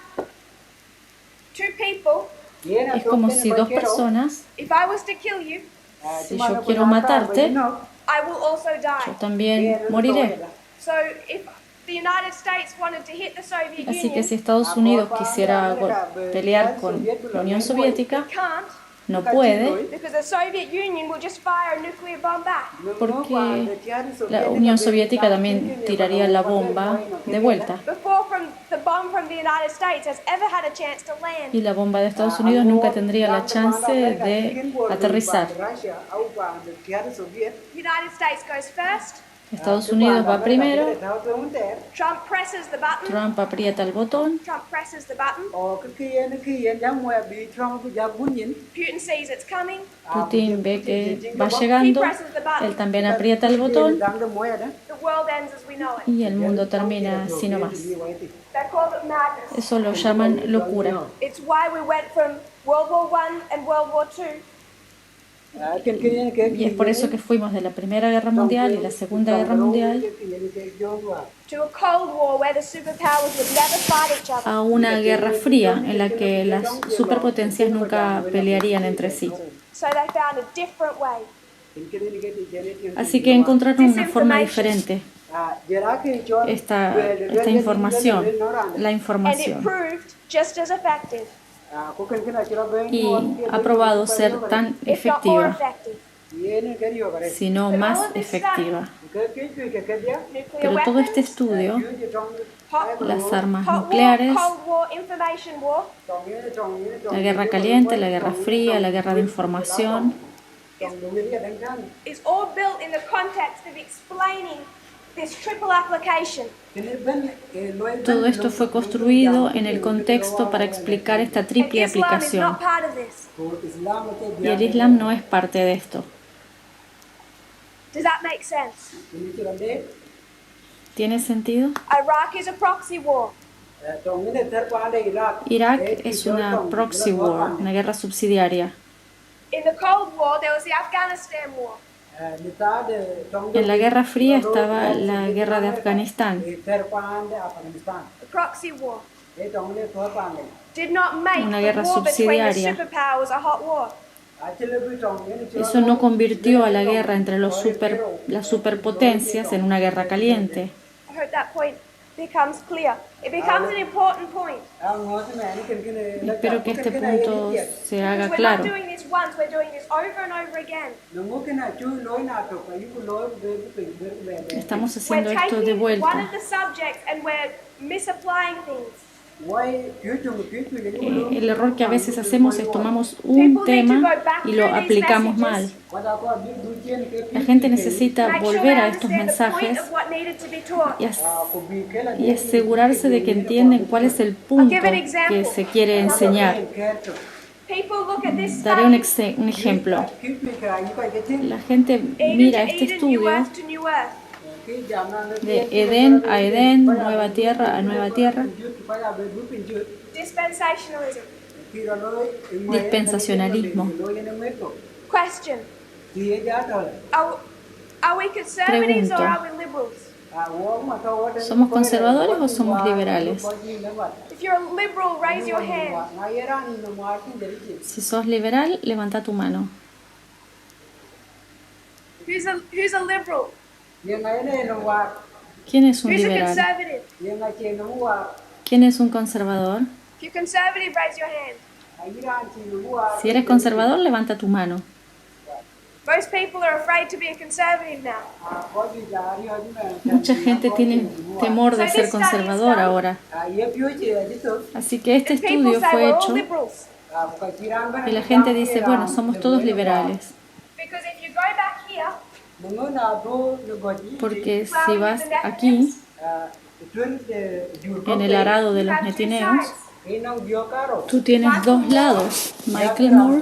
two people. Es como si dos personas, If I was to kill you, si yo quiero matarte, I will also yo die. también moriré. So if the United States wanted to hit the Soviet Así que Union, si Estados Unidos quisiera pelear con la Unión Soviética, can't, no puede, because the Soviet Union will just fire a nuclear bomb back. porque la Unión Soviética también tiraría la bomba de vuelta. Before the bomb from the United States has ever had a chance to land. Y la bomba de Estados Unidos nunca tendría la chance de aterrizar. The United States goes first. Estados Unidos va primero, Trump presses the button. Trump aprieta el botón, Trump presses the button. Putin sees it's coming. Putin ve que va llegando, él también aprieta el botón The world ends as we know it. y el mundo termina así nomás. They call it madness. Eso lo llaman locura. It's why we went from World War I and World War II Y es por eso que fuimos de la Primera Guerra Mundial y la Segunda Guerra Mundial to a Cold War where the superpowers would never fight each other. a una guerra fría en la que las superpotencias nunca pelearían entre sí. So they found a different way. Así que encontraron una forma diferente, esta información, la And it información, proved just as effective, y ha probado ser tan if not more efectiva, effective. sino más efectiva. Nuclear Pero todo este weapons, estudio, las armas hot war, nucleares, Cold War, information war, la guerra caliente, la guerra fría, la guerra de información, is all built in the context of explaining this triple application. todo esto fue construido en el contexto para explicar esta And triple Islam is aplicación. not part of this. Y el Islam no es parte de esto. Does that make sense? ¿Tiene sentido? Iraq is a proxy war. Irak es una proxy war, una guerra subsidiaria. In the Cold War, there was the Afghanistan war. En la Guerra Fría estaba la guerra de Afganistán. The proxy war did not make Una the guerra war between the subsidiaria. superpowers a hot war. Eso no convirtió a la guerra entre las superpotencias en una guerra caliente. I hope that point becomes clear. It becomes an important point. Espero que este punto se haga Because we're claro. not doing this once, we're doing this over and over again. Estamos We're haciendo esto de taking one of vuelta. the subjects and we're misapplying things. El error que a veces hacemos es tomamos un tema y lo aplicamos mal. La gente necesita Make sure volver they a estos understand the point mensajes of what needed to be taught. y asegurarse de que entienden cuál es el punto que se quiere enseñar. People look at this Daré un study, ejemplo. La gente Eden mira to este Eden, New estudio Earth to New Earth. de Edén a Edén, nueva tierra a nueva tierra, Dispensationalism. dispensacionalismo. Question. Are we conservatives or are we liberals? ¿Somos conservadores o somos liberales? If you're a liberal, raise your hand. Si sos liberal, levanta tu mano. Who's a liberal? ¿Quién es un Who's a liberal? conservative? ¿Quién es un conservador? If you're conservative, raise your hand. Si eres conservador, levanta tu mano. Most people are afraid to be a conservative now. Mucha gente tiene temor de ser conservador ahora. Así que este And people estudio say fue we're all hecho liberals. y la gente dice, bueno, somos todos liberales. Because if you go back here, Porque si vas aquí, en el arado de you los have two netineos, sides. tú tienes dos lados. Michael Moore,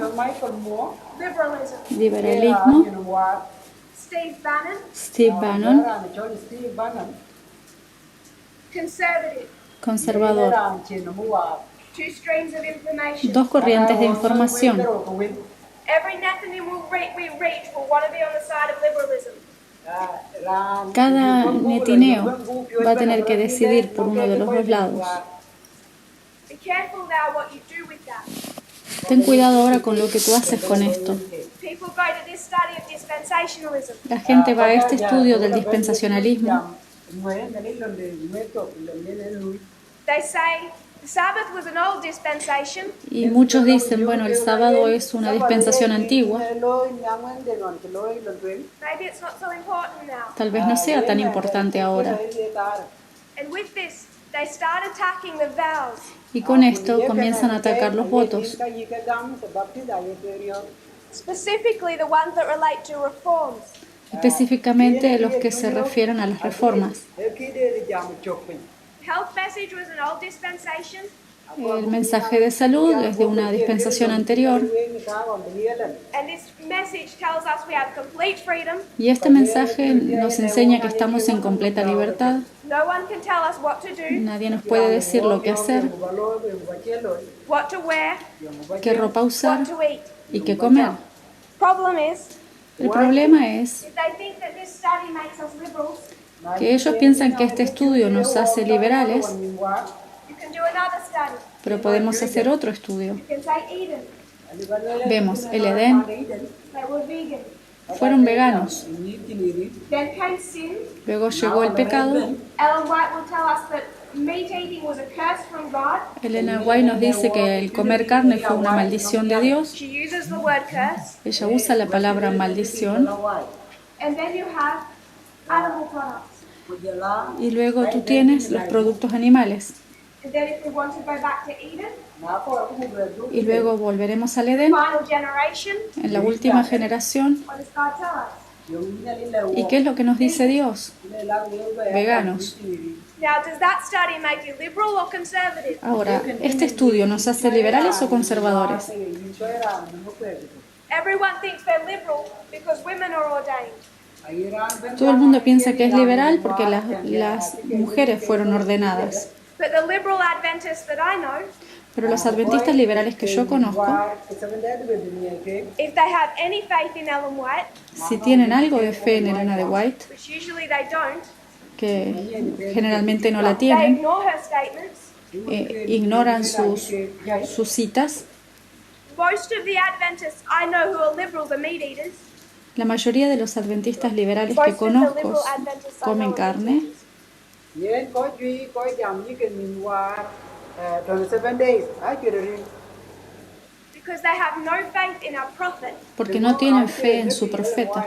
Liberalism. liberalismo, Steve Bannon, Steve Bannon, conservative. conservador. Two streams of information. Dos corrientes de información. Every Nethinim we reach will want to be on the side of liberalism. Cada netineo va a tener que decidir por uno de los dos lados. Be careful now what you do with that. Ten cuidado ahora con lo que tú haces con esto. People go to this study of dispensationalism. La gente va a este estudio del dispensacionalismo. They say the Sabbath was an old dispensation. Y muchos dicen, bueno, el sábado es una dispensación antigua. Maybe it's not so important now. Tal vez no sea tan importante ahora. And with this, they start attacking the vows. Y con esto comienzan a atacar los votos, Specifically the ones that relate to reforms. específicamente los que se refieren a las reformas. Health message was an old dispensation. El mensaje de salud es de una dispensación anterior And this message tells us we have complete freedom. y este mensaje nos enseña que estamos en completa libertad. No one can tell us what to do, Nadie nos puede decir lo que hacer, what to wear, qué ropa usar what to eat. y qué comer. Problem is, El problema es if they think that this study makes us liberals, que ellos piensan que este estudio nos hace liberales, you can do another study. pero podemos hacer otro estudio. You can say Eden. Vemos el Edén, They were vegan. fueron veganos. Then came sin. Luego llegó el pecado. Ellen White will tell us that meat eating was a curse from God. Elena White nos dice que el comer carne fue una maldición de Dios. She uses the word curse. Ella usa la palabra maldición. And then you have animal products. Y luego tú tienes los productos animales. And then if we want to go back to Eden, Y luego volveremos al Edén, final generation, en la última generación. what does God tell us? ¿Y qué es lo que nos dice Dios? Veganos. Now, does that study make you liberal or conservative? Ahora, ¿este estudio nos hace liberales o conservadores? Everyone thinks they're liberal because women are ordained. Todo el mundo piensa que es liberal porque las mujeres fueron ordenadas. But the liberal Adventists that I know, Pero los adventistas liberales que yo conozco, if they have any faith in Ellen White, si tienen algo de fe en Elena de White, which usually they don't, que generalmente no la they tienen, ignore her statements. ignoran sus citas. Most of the Adventists I know who are liberals are meat eaters. La mayoría de los adventistas liberales que conozco comen carne. Because they have no faith in our prophet. Porque no tienen fe en su profeta.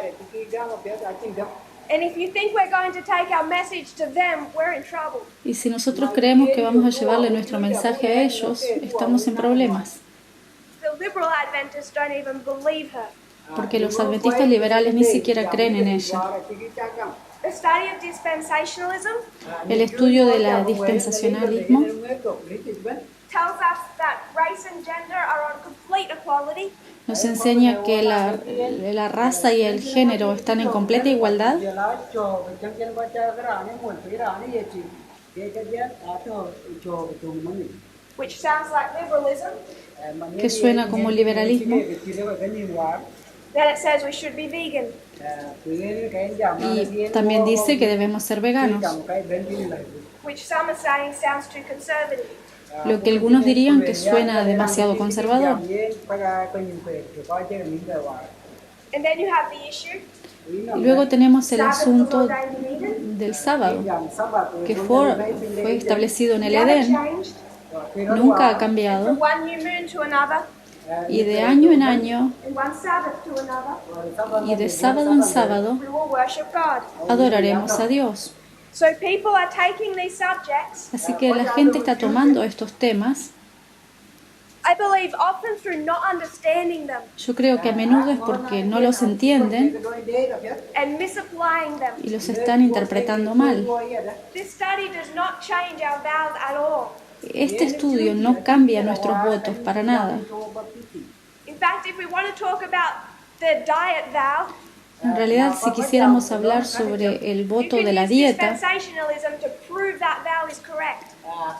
And if you think we're going to take our message to them, we're in trouble. Y si nosotros creemos que vamos a llevarle nuestro mensaje a ellos, estamos en problemas. The liberal Adventists don't even believe her. Porque los adventistas liberales ni siquiera creen en ella. The study of dispensationalism El estudio de la dispensacionalismo tells us that race and gender are on complete equality. nos enseña que la raza y el género están en completa igualdad, Which sounds like liberalism. que suena como liberalismo, Then it says we should be vegan. y también dice que debemos ser veganos, Which some are saying sounds too conservative. lo que algunos dirían que suena demasiado conservador. And then you have the issue Y luego tenemos el Sabbath was asunto ordained in Eden. del sábado, que fue establecido en el Never Edén, changed. nunca ha From cambiado. one new moon to another. Y de año en año and one Sabbath to another, y de sábado en sábado we will worship God. adoraremos a Dios. So people are taking these subjects, Así que la gente está tomando estos temas. I believe, often through not understanding them Yo creo que a menudo es porque no los entienden and misapplying them. y los están interpretando mal. This study does not change our vows at all. Este estudio no cambia nuestros votos para nada. In fact, if we want to talk about the diet vow, En realidad, si quisiéramos hablar sobre el you voto can de la use dieta, dispensationalism to prove that vow is correct.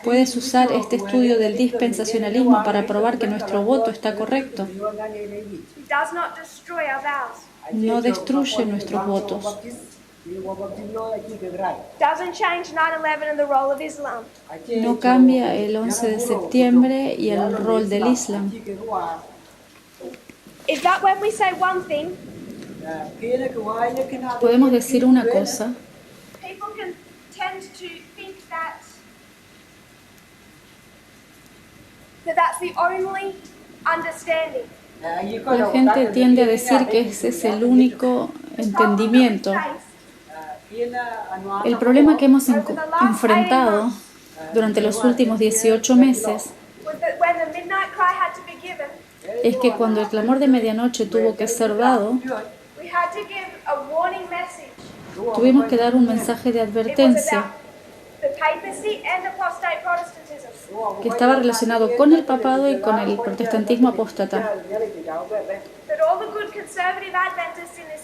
puedes usar este estudio del dispensacionalismo para probar que nuestro voto está correcto. It does not destroy our vows. No destruye nuestros votos. Doesn't change 9/11 and the role of Islam. No cambia el 11 de septiembre y el rol del Islam. Is that when we say one thing, Podemos decir una cosa, people can tend to think that that's the only understanding. la gente tiende a decir que ese es el único entendimiento. El problema que hemos enfrentado durante los últimos 18 meses Was that when the midnight cry had to be given, es que cuando el clamor de medianoche tuvo que ser dado, we had to give a warning message. tuvimos que dar un mensaje de It was advertencia about the papacy and apostate Protestantism. que estaba relacionado con el papado y con el protestantismo apóstata. That all the good conservative Adventists in this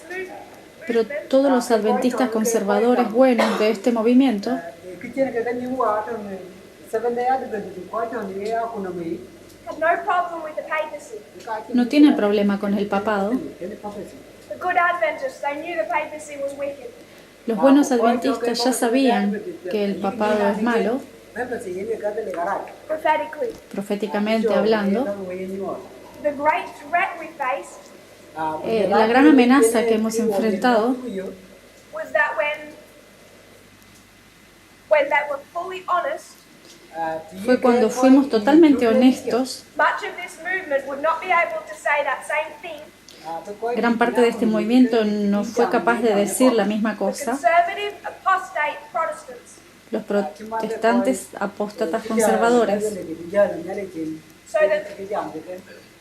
Pero movement todos los adventistas conservadores buenos de este movimiento had no problem with the papacy. no tienen problema con el papado. The good Adventists, they knew the papacy was wicked. Los buenos adventistas ya sabían que el papado es malo, Prophetically, proféticamente hablando. the great threat we faced La gran amenaza que hemos enfrentado was that when they were fully honest, fue cuando fuimos totalmente honestos. much of this movement would not be able to say that same thing. Gran parte de este movimiento no fue capaz de decir la misma The cosa. conservative apostate Protestants. Los protestantes apóstatas conservadores. So that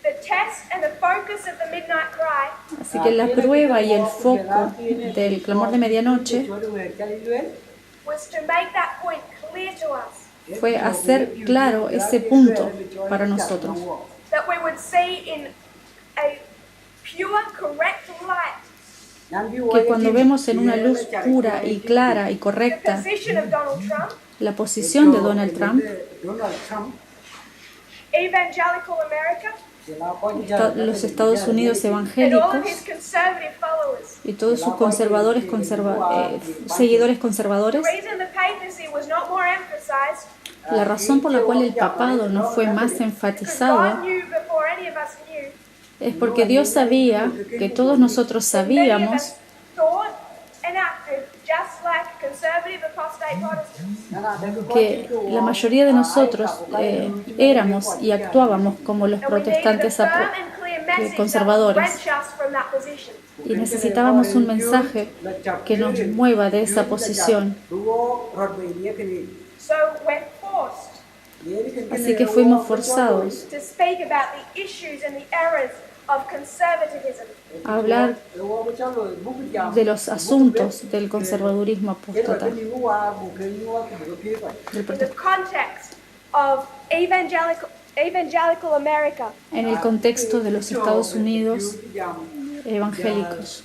the test and the focus of the midnight cry Así que la prueba y el foco del clamor de medianoche was to make that point clear to us. fue hacer claro ese punto para nosotros. That we would see in a pure, correct light Que cuando vemos en una luz pura y clara y the correcta position of Donald Trump, la posición de Donald Trump, evangelical America, los Estados Unidos and all of evangélicos his conservative followers. y todos sus conservadores seguidores The conservadores, reason the papacy was not more emphasized la razón por la cual el papado no fue más because enfatizado God knew before any of us knew. es porque Dios sabía que todos nosotros Many of sabíamos us thought and acted just like conservative apostate Protestants. que la mayoría de nosotros éramos y actuábamos como los And we needed a protestantes firm and clear message that conservadores wrench us from that position. y necesitábamos un mensaje que nos mueva de esa posición. So we're forced Así que fuimos forzados to speak about the issues and the errors of conservatism. a hablar de los asuntos del conservadurismo apóstata, del In the protestantismo. context of evangelical America, En el contexto de los Estados Unidos evangélicos.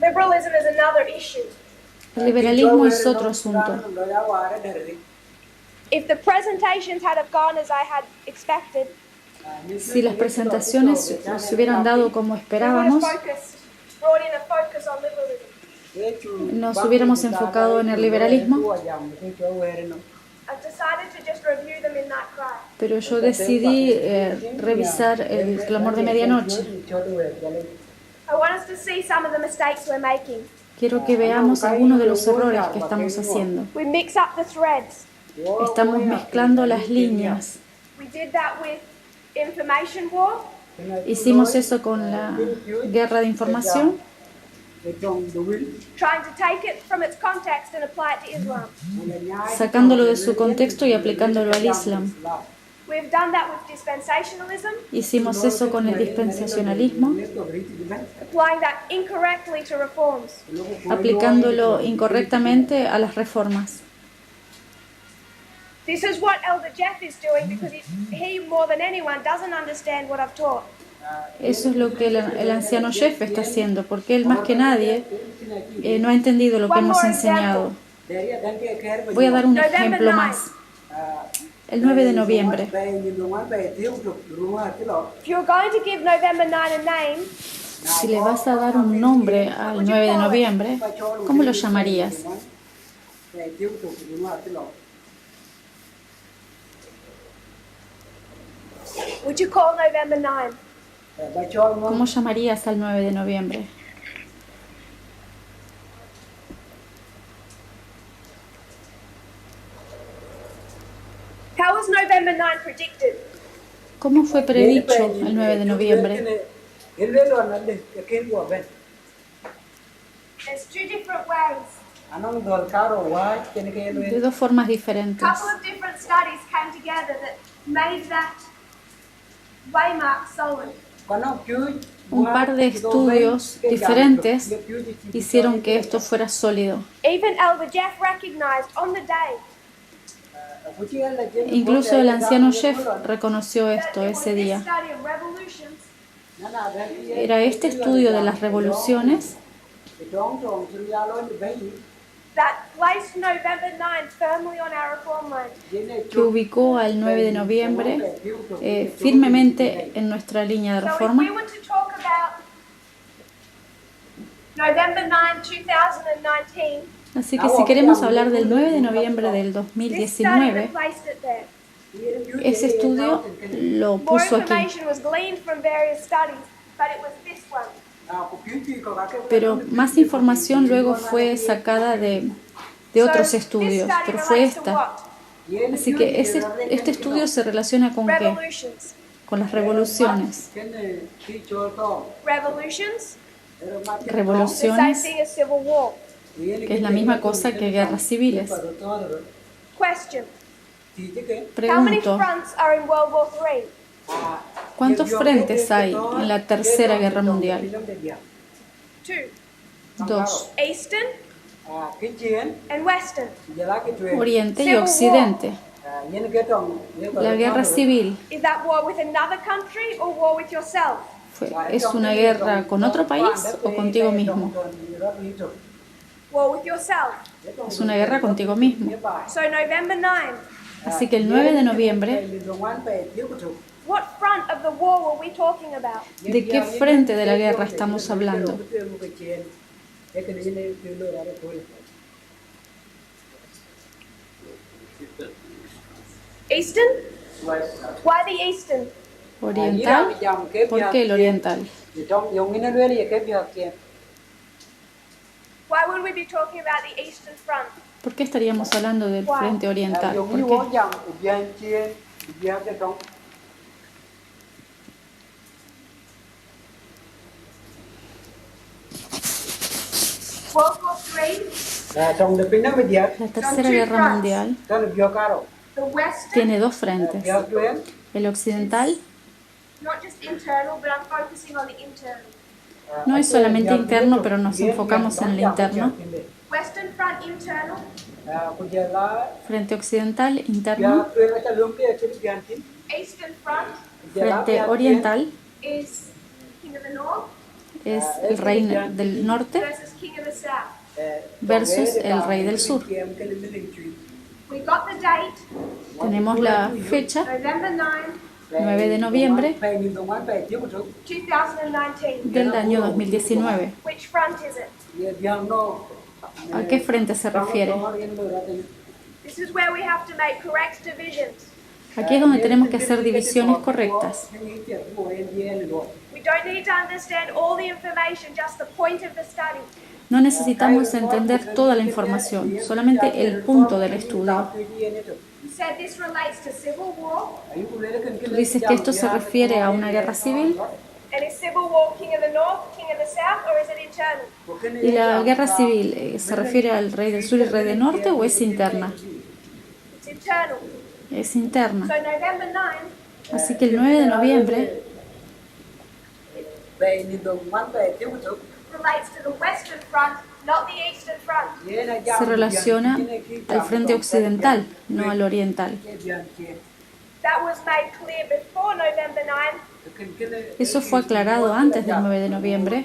liberalism is another issue. El liberalismo es otro asunto. If the presentations had have gone as I had expected, Si las presentaciones se hubieran dado como we would have esperábamos, brought in a focus on liberalism. nos hubiéramos enfocado en el liberalismo, I've decided to just review the midnight cry. pero yo decidí revisar el clamor de medianoche. I want us to see some of the mistakes we're making. Quiero que veamos algunos de los errores que estamos haciendo. We mix up the threads. Estamos mezclando las líneas. We did that with information war. Hicimos eso con la guerra de información, Trying to take it from its context and apply it to Islam. sacándolo de su contexto y aplicándolo al Islam. We've done that with dispensationalism, Hicimos eso con el dispensacionalismo, applying that incorrectly to reforms. aplicándolo incorrectamente a las reformas. This is what Elder Jeff is doing because he more than anyone, doesn't understand what I've taught. Eso es lo que el anciano Jeff está haciendo, porque él más que nadie no ha entendido lo que hemos enseñado. Voy a dar un ejemplo más. El 9 de noviembre. If you're going to give November 9 a name, Si le vas a dar un nombre al 9 de noviembre, ¿cómo lo llamarías? would you call November 9? ¿Cómo llamarías al 9 de noviembre? How was November 9 predicted? ¿Cómo fue predicho el 9 de noviembre? There's two different ways. De dos formas diferentes. A couple of different studies came together that made that waymark solid. Un par de estudios diferentes hicieron que esto fuera sólido. Even Elder Jeff recognized on the day Incluso el anciano Jeff reconoció that esto it was ese this día. study of revolutions Era este estudio de las revoluciones that placed November 9 firmly on our reform line. que ubicó al 9 de noviembre firmemente en nuestra línea de So if reforma. we were to talk about November 9, 2019, Así que si queremos hablar del 9 de noviembre del this study 2019, replaced it there. ese estudio lo More puso aquí. information was gleaned from various studies, but it was this one. Pero más información luego fue sacada de otros So, estudios, this study pero fue relates to esta. what? Así que este estudio se relaciona con qué? Revolutions. Con las revoluciones. Revolutions, the same Revoluciones, thing as civil war. que es la misma cosa que guerras civiles. Question. How many Pregunto, fronts are in World War III? ¿cuántos frentes hay en la Tercera Guerra Mundial? Two. Dos, Eastern and Western. Oriente y Occidente. La guerra civil Is that war with another country or war with yourself? ¿es una guerra con otro país o contigo mismo? War with yourself. Es una guerra contigo mismo. So November 9. Así que el 9 de noviembre, What front of the war were we talking about? ¿de qué frente de la guerra estamos hablando? Eastern? Why the Eastern? ¿Oriental? ¿Por qué el oriental? Why would we be talking about the Eastern Front? ¿Por qué estaríamos hablando del frente oriental? ¿Por qué? World War III, La Tercera Guerra Mundial the Western, tiene dos frentes. El occidental not just internal, but I'm focusing on the internal. no es solamente interno, pero nos enfocamos en el interno. Western Front internal, Frente occidental, interno. Eastern Front Frente oriental is King of the North es el rey del norte versus King of the South. versus el rey del sur. We got the date, Tenemos la fecha, November 9, 9 de noviembre 2019. del año 2019. Which front is it? ¿A qué frente se refiere? This is where we have to make correct divisions. Aquí es donde tenemos que hacer divisiones correctas. We don't need to understand all the information, just the point of the study. No necesitamos entender toda la información, solamente el punto del estudio. You said this relates to civil war, Tú dices que esto se refiere a una guerra civil, and is civil war king of the north, king of the south, or is it internal? y la guerra civil ¿se refiere al rey del sur y rey del norte o es interna? It's internal. Es interna. So November 9 Así que el 9 de noviembre relates to the western front, not the eastern front. se relaciona al frente occidental, no al oriental. That was made clear before November 9. Eso fue aclarado antes del 9 de noviembre,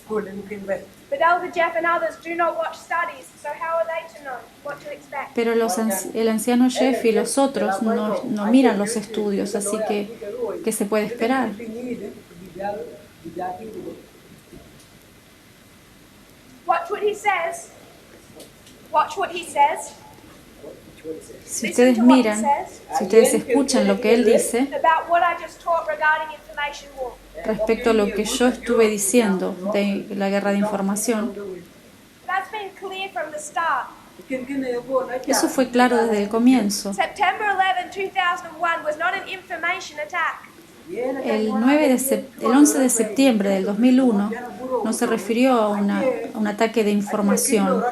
But Elder Jeff and others do not watch studies, so how are they to know what to expect? pero el anciano Jeff y los otros no miran los estudios, así que ¿qué se puede esperar? Watch what he says. Watch what he says. Si ustedes miran, si ustedes escuchan lo que él dice About what I just taught regarding information war. respecto a lo que yo estuve diciendo de la guerra de información, That's been clear from the start. eso fue claro desde el comienzo. September 11, 2001 was not an information attack. El 11 de septiembre del 2001 no se refirió a un ataque de información,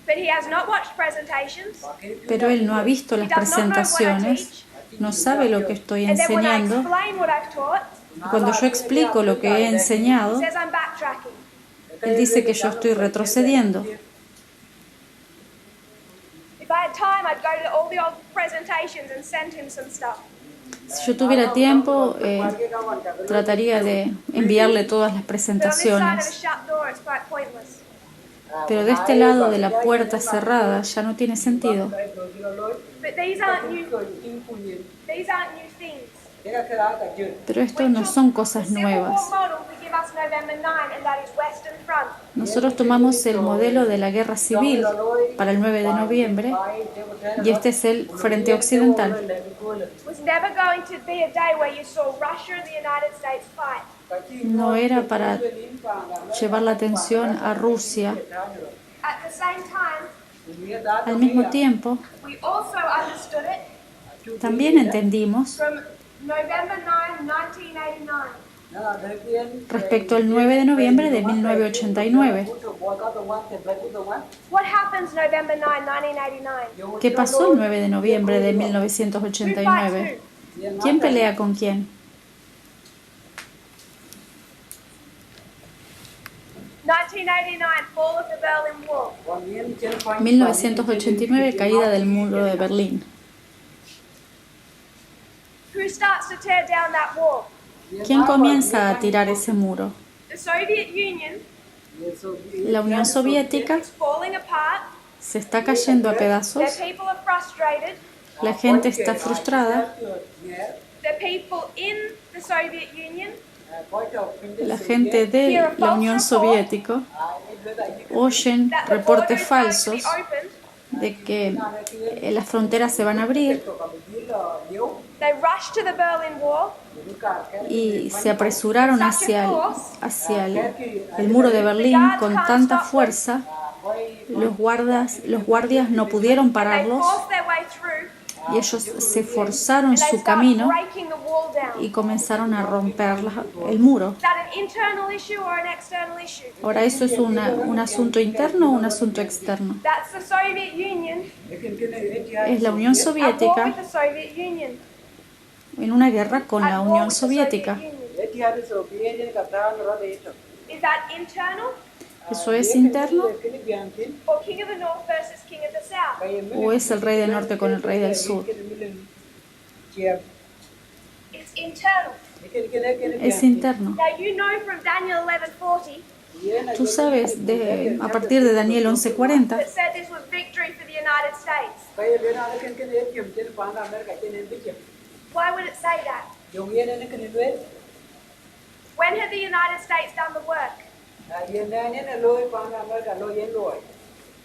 But he has not watched presentations. pero él no ha visto las presentaciones, no sabe lo que estoy And then when I enseñando. explain what I've taught, Cuando yo explico lo que he enseñado, he says I'm backtracking. él dice que yo estoy retrocediendo. If I had time, I'd go to all the old presentations and send him some stuff. Si yo tuviera tiempo, trataría de enviarle todas las But on this side of a presentaciones. shut door, it's quite pointless. Pero de este lado de la puerta cerrada ya no tiene sentido. But these aren't new things. Pero esto no son cosas Civil War nuevas. model to give us November 9, and that is Western Front. Nosotros tomamos el modelo de la guerra civil para el 9 de noviembre y este es el frente occidental. It was never going to be a day where you saw Russia and the United States fight. No era para llevar la atención a Rusia. At the same time, Al mismo tiempo, we also understood it también entendimos from November 9, 1989. respecto al 9 de noviembre de 1989. What happens November 9, 1989? ¿Qué pasó el 9 de noviembre de Who fights 1989? ¿Quién pelea con quién? 1989, fall of the Berlin Wall. 1989, caída del muro de Berlín. Who starts to tear down that wall? ¿Quién comienza a tirar ese muro? The Soviet Union La Unión Soviética is falling apart. se está cayendo a Their pedazos, people are frustrated. la gente está frustrada, The people in the Soviet Union la gente de la Unión Soviética oyen that the border reportes is going to be falsos opened. de que las fronteras se van a abrir They rush to the Berlin Wall. y se apresuraron hacia el muro de Berlín con tanta fuerza. Los guardias no pudieron They pararlos force their way through. y ellos se forzaron And they su start camino breaking the wall down. y comenzaron a romper el muro. Is that an internal issue or an external issue? Ahora, ¿eso es un asunto interno o un asunto externo? That's the Soviet Union Es la Unión at war with Soviética the Soviet Union. en una guerra con At la war Unión with the Soviet Soviética. Union. Is that internal ¿Eso es interno or King of the North versus King of the South? o es el rey del norte con el rey del sur? It's internal. Es interno. Now you know from Daniel 11:40 Tú sabes, a partir de Daniel 11:40, that said this was victory for the United States. Why would it say that? When had the United States done the work?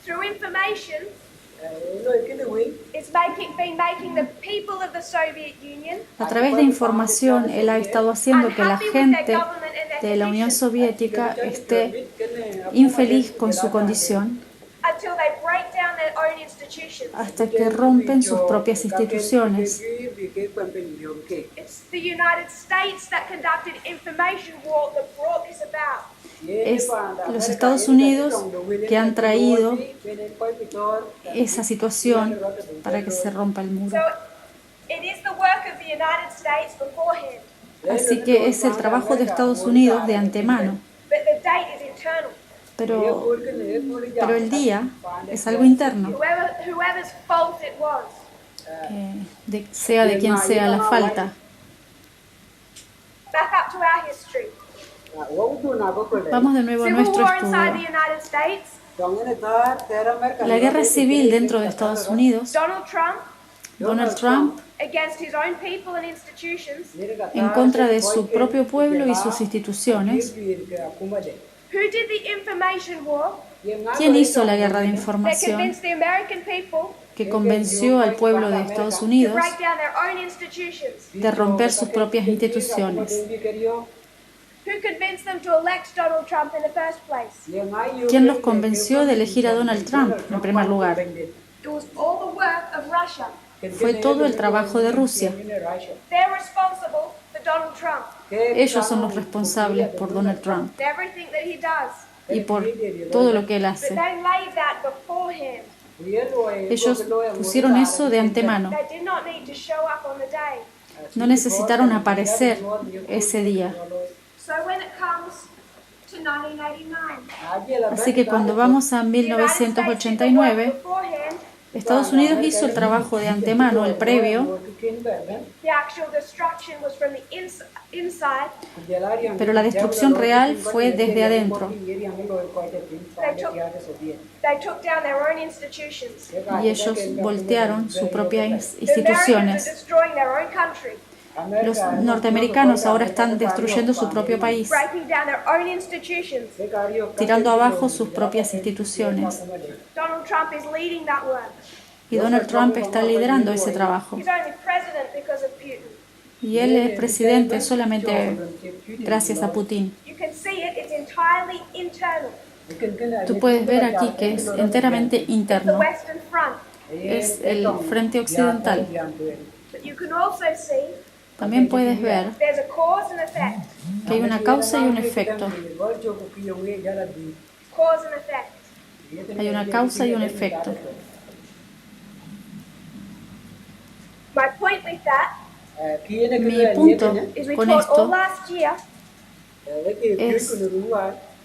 Through information been making the people of the Soviet Union A través de información, él ha estado haciendo que la gente de la Unión Soviética esté infeliz con su condición until they break down their own institutions. hasta que rompen sus propias instituciones. It's the United States that conducted information war that brought this about. Es los Estados Unidos que han traído esa situación para que se rompa el muro. So it is the work of the United States beforehand, Así que es el trabajo de Estados Unidos de antemano, but the date is internal. pero el día es algo interno, Whoever's fault it was. sea de quien sea la falta. Back up to our history. Vamos de nuevo a Civil nuestro war inside the estudio. United States. La guerra civil dentro de Estados Unidos, Donald Trump Donald Trump against his own people and institutions. en contra de su propio pueblo y sus instituciones. Who did the information war ¿Quién hizo la guerra de that información convinced the American people que convenció al pueblo de Estados to Unidos break down their own institutions? de romper sus propias instituciones? Who convinced them to elect Donald Trump in the first place? ¿Quién los convenció de elegir a Donald Trump en primer lugar? It was all the work of Russia. Fue todo el trabajo de Rusia. They're responsible for Donald Trump Ellos son los responsables por Donald Trump and everything that he does. y por todo lo que él But hace. they laid that beforehand. Ellos pusieron eso de antemano. They did not need to show up on the day. No necesitaron aparecer ese día. So when it comes to 1989, Así que cuando vamos a the United States did the work 1989, beforehand. Estados Unidos hizo el trabajo de antemano, el previo, The actual destruction was from the inside. pero la destrucción real fue desde adentro. They took down their own institutions. Y ellos voltearon sus propias The Americans are instituciones. destroying their own country, Los norteamericanos ahora están destruyendo su propio país, breaking down their own institutions. tirando abajo sus propias instituciones. Donald Trump is leading that work. Y Donald Trump está liderando ese trabajo. He's only president because of Putin. Y él es presidente solamente gracias a Putin. You can see it, it's entirely internal. Tú puedes ver aquí que es enteramente The interno. Western Front. Es el frente occidental. But you can also see También puedes ver there's a cause and effect. que hay una causa y un efecto. Cause and effect. Hay una causa y un efecto. My point with that Mi punto is we con taught all esto last year es,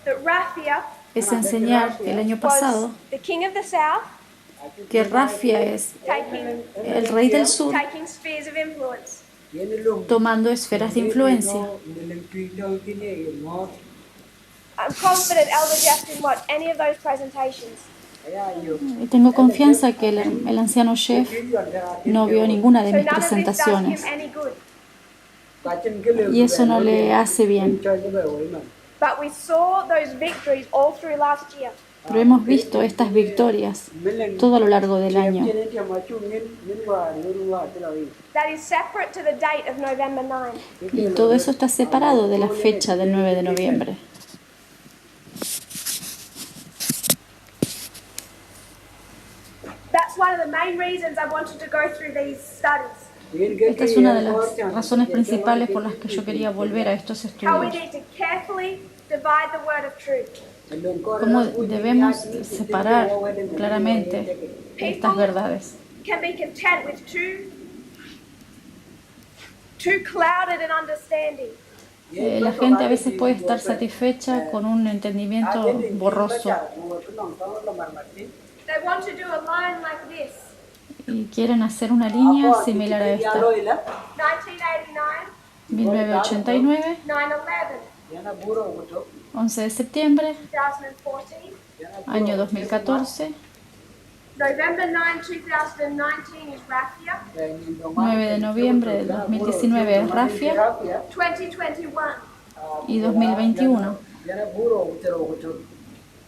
that Raphia es enseñar el año pasado was the king of the south que Rafia es taking el rey del sur taking spheres of influence. tomando esferas de influencia. I'm confident Elder Jeff didn't watch any of those presentations. Y tengo confianza que el anciano chef no vio ninguna de So mis none of this does him presentaciones any good. y eso no le hace bien. But we saw those victories all through last year. Pero hemos visto estas victorias todo a lo largo del año. That is separate to the date of November 9. Y todo eso está separado de la fecha del 9 de noviembre. That's one of the main reasons I wanted to go through these studies. Esta es una de las razones principales por las que yo quería volver a estos How we estudios. need to carefully divide the word of truth. Cómo debemos separar claramente estas verdades. Can be content with too clouded an understanding. La gente a veces puede estar satisfecha con un entendimiento borroso They want to do a line like this. y quieren hacer una línea similar a esta. 1989, 1989, 9/11, 11 de septiembre, 2014, año 2014, November 9, 2019 is Raphia, 9 de noviembre del 2019 es Rafia 2021. y 2021.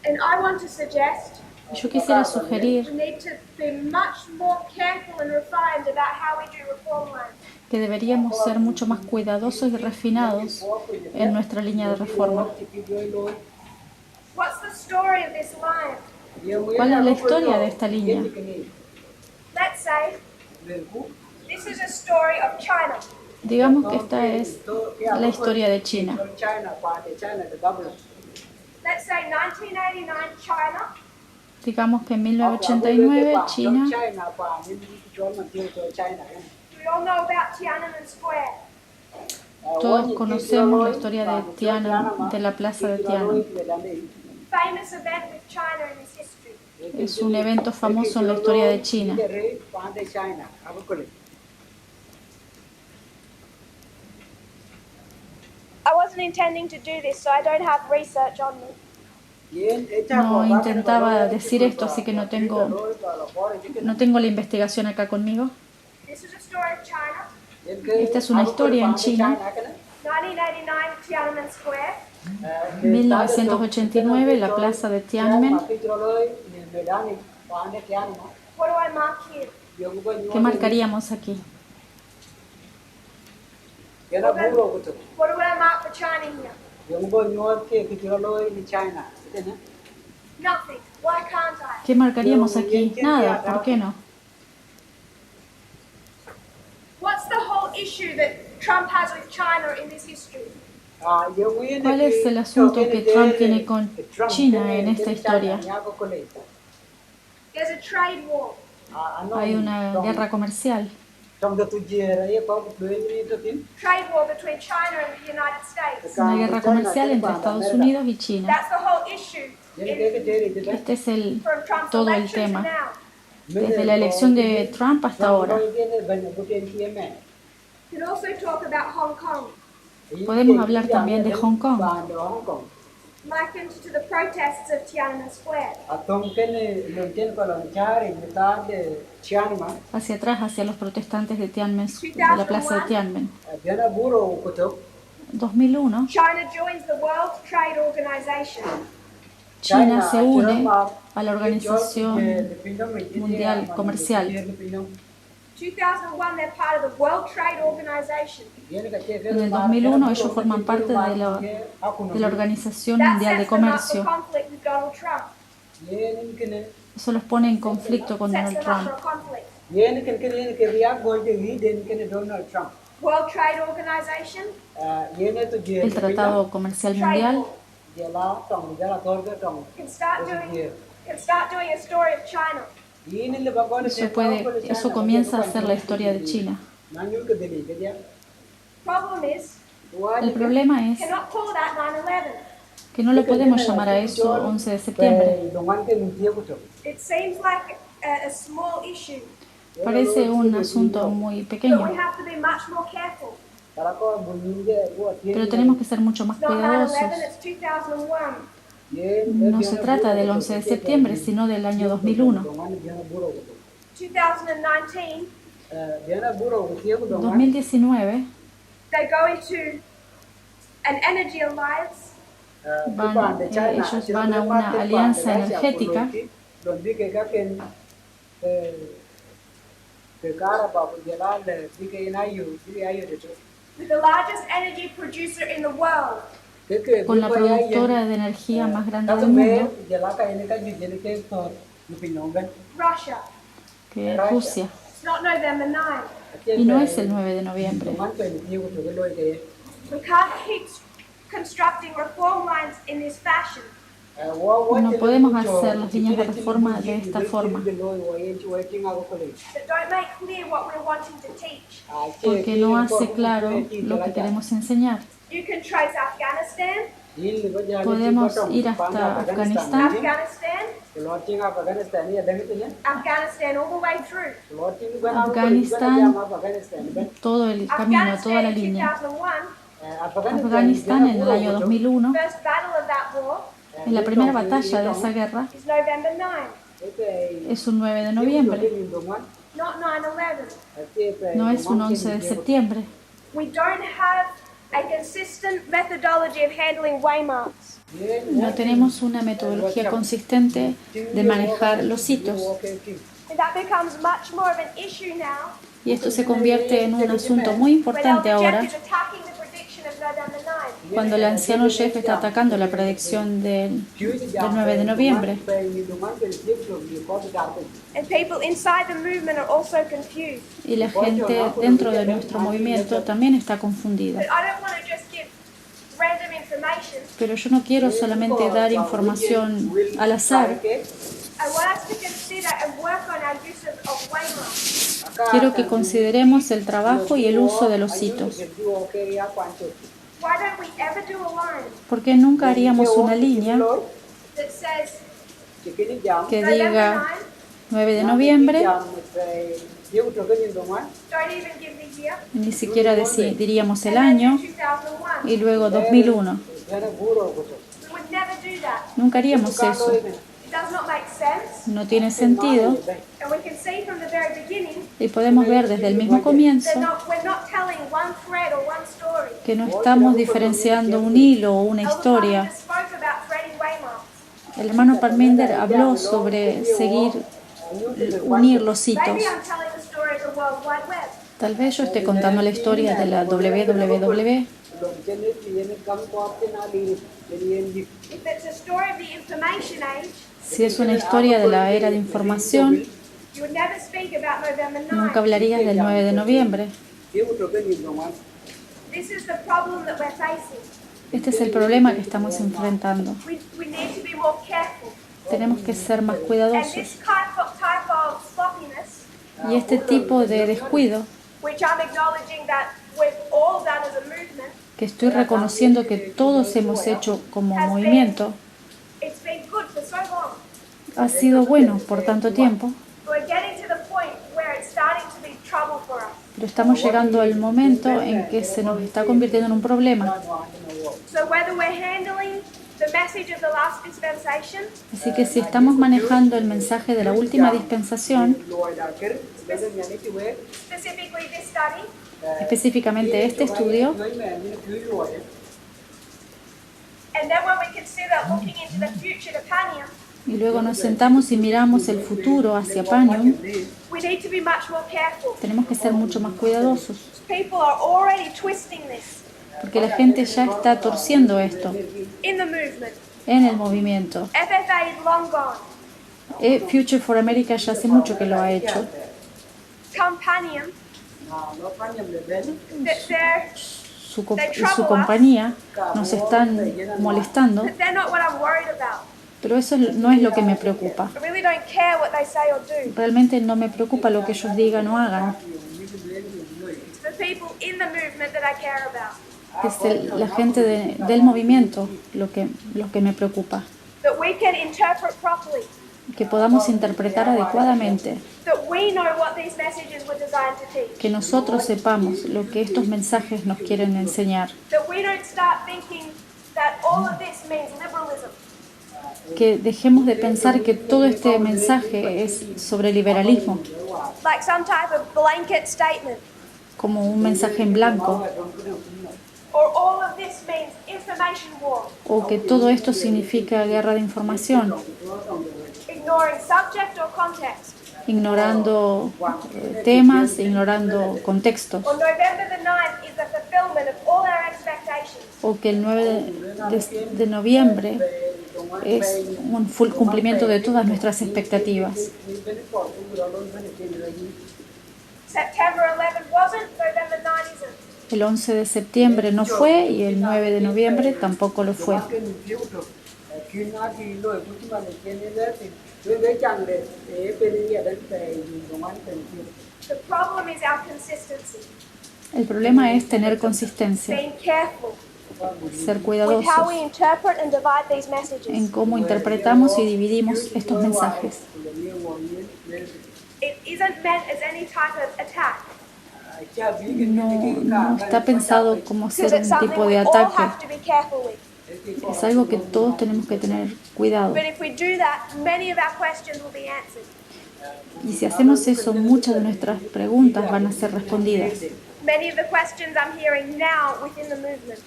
And I want to suggest Yo quisiera sugerir We need to be much more careful and refined about how we do reform lines. que deberíamos ser mucho más cuidadosos y refinados en nuestra línea de reforma. What's the story of this line? ¿Cuál es la historia de esta línea? Let's say this is a story of China. Digamos que esta es la historia de China. Let's say 1989 China. Digamos que en 1989 China, We all know about Tiananmen Square. todos conocemos la historia de Tiananmen, de la plaza de Tiananmen. Famous event with China in its history. Es un evento famoso en la historia de China. I wasn't intending to do this, so I don't have research on me. No intentaba decir esto, así que no tengo la investigación acá conmigo. This is a story of China. Esta es una historia en China. 1989 Tiananmen Square. 1989, la plaza de Tiananmen. What do I mark here? ¿Qué marcaríamos aquí? What do I mark for China here? Nothing. Why can't I? ¿Qué marcaríamos aquí? Nada, ¿por qué no? What's the whole issue that Trump has with China in this history? ¿Cuál es el asunto que Trump tiene con China en esta historia? There's a trade war. Hay una guerra comercial. Trade war between China and the United States. Una guerra comercial entre Estados Unidos y China. That's the whole issue Este es from Trump's todo el election to tema. now. Desde la elección de Trump hasta ahora. We can also talk about Hong Kong, Podemos hablar también de Hong Kong, likened to the protests of Tiananmen Square. hacia atrás, hacia los protestantes de Tiananmen, de la plaza de Tiananmen. 2001, China joins the World Trade Organization. China se une a la Organización Mundial Comercial. 2001, they're part of the World Trade Organization. En el 2001 ellos forman parte de la Organización That Mundial de sets them up for Comercio. conflict with Donald Trump. Eso los pone en conflicto con Sets Donald them up Trump. for a conflict. World Trade Organization, El Tratado Comercial trade Mundial war. Can start doing a story of China. eso comienza a ser la historia de China. Problem is, El problema es cannot call that 9/11. que no le podemos llamar a eso 11 de septiembre. It seems like a small issue, Parece un asunto muy but pequeño, we have to be much more careful. pero tenemos que ser mucho más It's not 9/11, cuidadosos. it's 2001. No se trata del 11 de septiembre, sino del año 2001. 2019, 2019 they go into an energy alliance ellos van a una alianza energética with the largest energy producer in the world. con la productora de energía más grande del mundo, Russia. que es Rusia. It's not November 9. Y no es el 9 de noviembre. We can't keep constructing reform lines in this fashion. No podemos hacer las líneas de reforma de esta forma, That don't make clear what we're wanting to teach. porque no hace claro lo que queremos enseñar. You can trace Afghanistan, Podemos ir hasta Afganistán, Afghanistan all the way through. Afganistán, todo el camino, toda la Afghanistan in línea. 2001, Afganistán en el año 2001, first battle of that war en la primera batalla de esa guerra, is November 9, es un 9 de noviembre, not 9/11. no es un 11 de septiembre. We don't have a consistent methodology of handling waymarks. No tenemos una metodología consistente de manejar los hitos. And that becomes much more of an issue now Y esto se convierte en un asunto muy when importante Elder ahora, Jeff is attacking the prediction of November 9. cuando el anciano Jeff está atacando la predicción del 9 de noviembre. And people inside the movement are also confused. Y la gente dentro de nuestro movimiento también está confundida. But I don't want to just give random information. Pero yo no quiero solamente dar información al azar. I want us to consider and work on our use of waymarks. Quiero que consideremos el trabajo y el uso de los hitos. Why don't we ever do a line ¿Por qué nunca haríamos una línea that says que November diga 9, 9 de noviembre, don't even give the year, ni siquiera diríamos el and then año, 2001? y luego 2001? We would never do that. Nunca haríamos eso. It does not make sense. No tiene sentido. And we can see from the very beginning Y podemos ver desde el mismo comienzo we're not telling one thread or one story. que no estamos diferenciando un hilo o una Elder historia. Parker spoke about threading waymarks. El hermano Parminder habló sobre unir los hitos. Maybe I'm telling the story of the World Wide Web. Tal vez yo esté contando la historia de la www. If it's a story of the information age, Si es una historia de la era de información, you would never speak about November 9. nunca hablarías del 9 de noviembre. This is the problem that we're facing. Este es el problema que estamos enfrentando. We need to be more careful. Tenemos que ser más And cuidadosos. this type of sloppiness, Y este tipo de descuido, which I'm acknowledging that we've all done as a movement, que estoy reconociendo que todos hemos hecho como movimiento, it's been good for so long. ha sido bueno por tanto tiempo, We're getting to the point where it's starting to be trouble for us. pero estamos llegando al momento en que se nos está convirtiendo en un problema. So whether we're handling the message of the last dispensation, Así que si estamos manejando el mensaje de la última dispensación, specifically this study, específicamente este estudio, and then when we consider looking into the future to Panya, y luego nos sentamos y miramos el futuro hacia Panium, we need to be much more careful. tenemos que ser mucho más cuidadosos, People are already twisting this porque la gente ya está torciendo esto in the movement. en el movimiento. FFA is long gone. Future for America ya hace mucho que lo ha hecho. Come Panium, they're Su compañía nos están molestando, they're not what I'm worried about. pero eso no es lo que me preocupa. I really don't care what they say or do. Realmente no me preocupa lo que ellos digan o hagan. It's the people in the movement that I care about. Es la gente del movimiento lo que me preocupa. That we can interpret properly. Que podamos interpretar adecuadamente. That we know what these messages were designed to teach. Que nosotros sepamos lo que estos mensajes nos quieren enseñar. That we don't start thinking that all of this means liberalism. Que dejemos de pensar que todo este mensaje es sobre liberalismo, Like some type of blanket statement. como un mensaje en blanco, Or all of this means information war. o que todo esto significa guerra de información, Ignoring subject or context. ignorando temas, ignorando contextos, Or November the 9th is the fulfillment of all our expectations. o que el 9 de noviembre es un full cumplimiento de todas nuestras expectativas. September 11 wasn't, November 9 isn't. El 11 de septiembre no fue y el 9 de noviembre tampoco lo fue. The problem is our consistency. El problema es tener consistencia, Being careful ser with cuidadosos how we interpret and divide these messages. en cómo interpretamos y dividimos estos mensajes. It isn't meant as any type of attack. No está pensado como Because ser it's un something tipo we de all ataque. have to be careful with. Es algo que todos tenemos que tener cuidado. But if we do that, many of our questions will be answered. Y si hacemos eso, muchas de nuestras preguntas van a ser respondidas. Many of the questions I'm hearing now within the movement.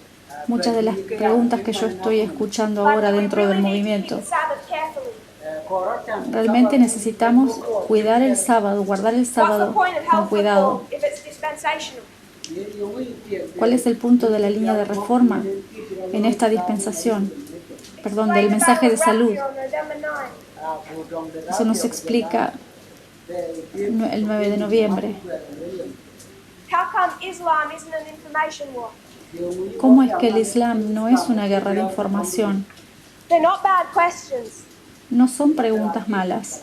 Muchas de las preguntas que yo estoy escuchando ahora dentro del movimiento. Realmente necesitamos cuidar el sábado, guardar el sábado con cuidado. ¿Cuál es el punto de la línea de reforma en esta dispensación? Perdón, del mensaje de salud. Eso nos explica el 9 de noviembre. ¿Cómo es que el Islam no es una guerra de información? No son preguntas malas.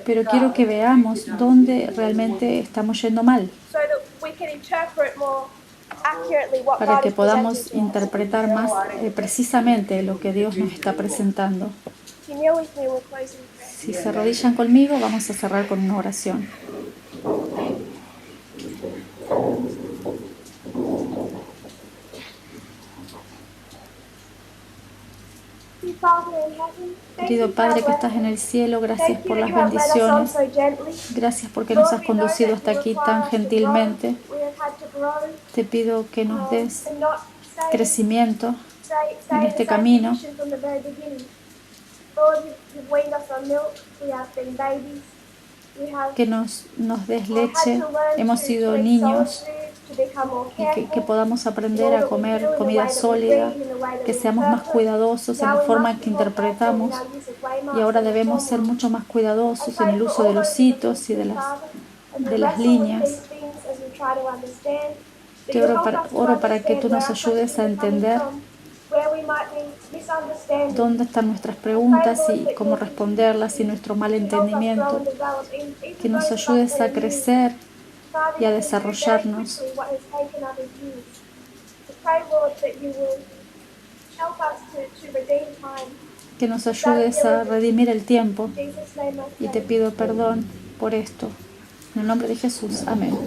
Pero quiero que veamos dónde realmente estamos yendo mal, para que podamos interpretar más precisamente lo que Dios nos está presentando. Si se arrodillan conmigo, vamos a cerrar con una oración. Querido Padre que estás en el cielo, gracias por las bendiciones. Gracias porque nos has conducido hasta aquí tan gentilmente. Te pido que nos des crecimiento en este camino. Que nos des leche. Hemos sido niños. Y que podamos aprender a comer comida sólida, que seamos más cuidadosos en la forma en que interpretamos, y ahora debemos ser mucho más cuidadosos en el uso de los hitos y de las líneas. Te oro para que tú nos ayudes a entender dónde están nuestras preguntas y cómo responderlas y nuestro mal entendimiento. Que nos ayudes a crecer y a desarrollarnos. Que nos ayudes a redimir el tiempo. Y te pido perdón por esto. En el nombre de Jesús. Amén.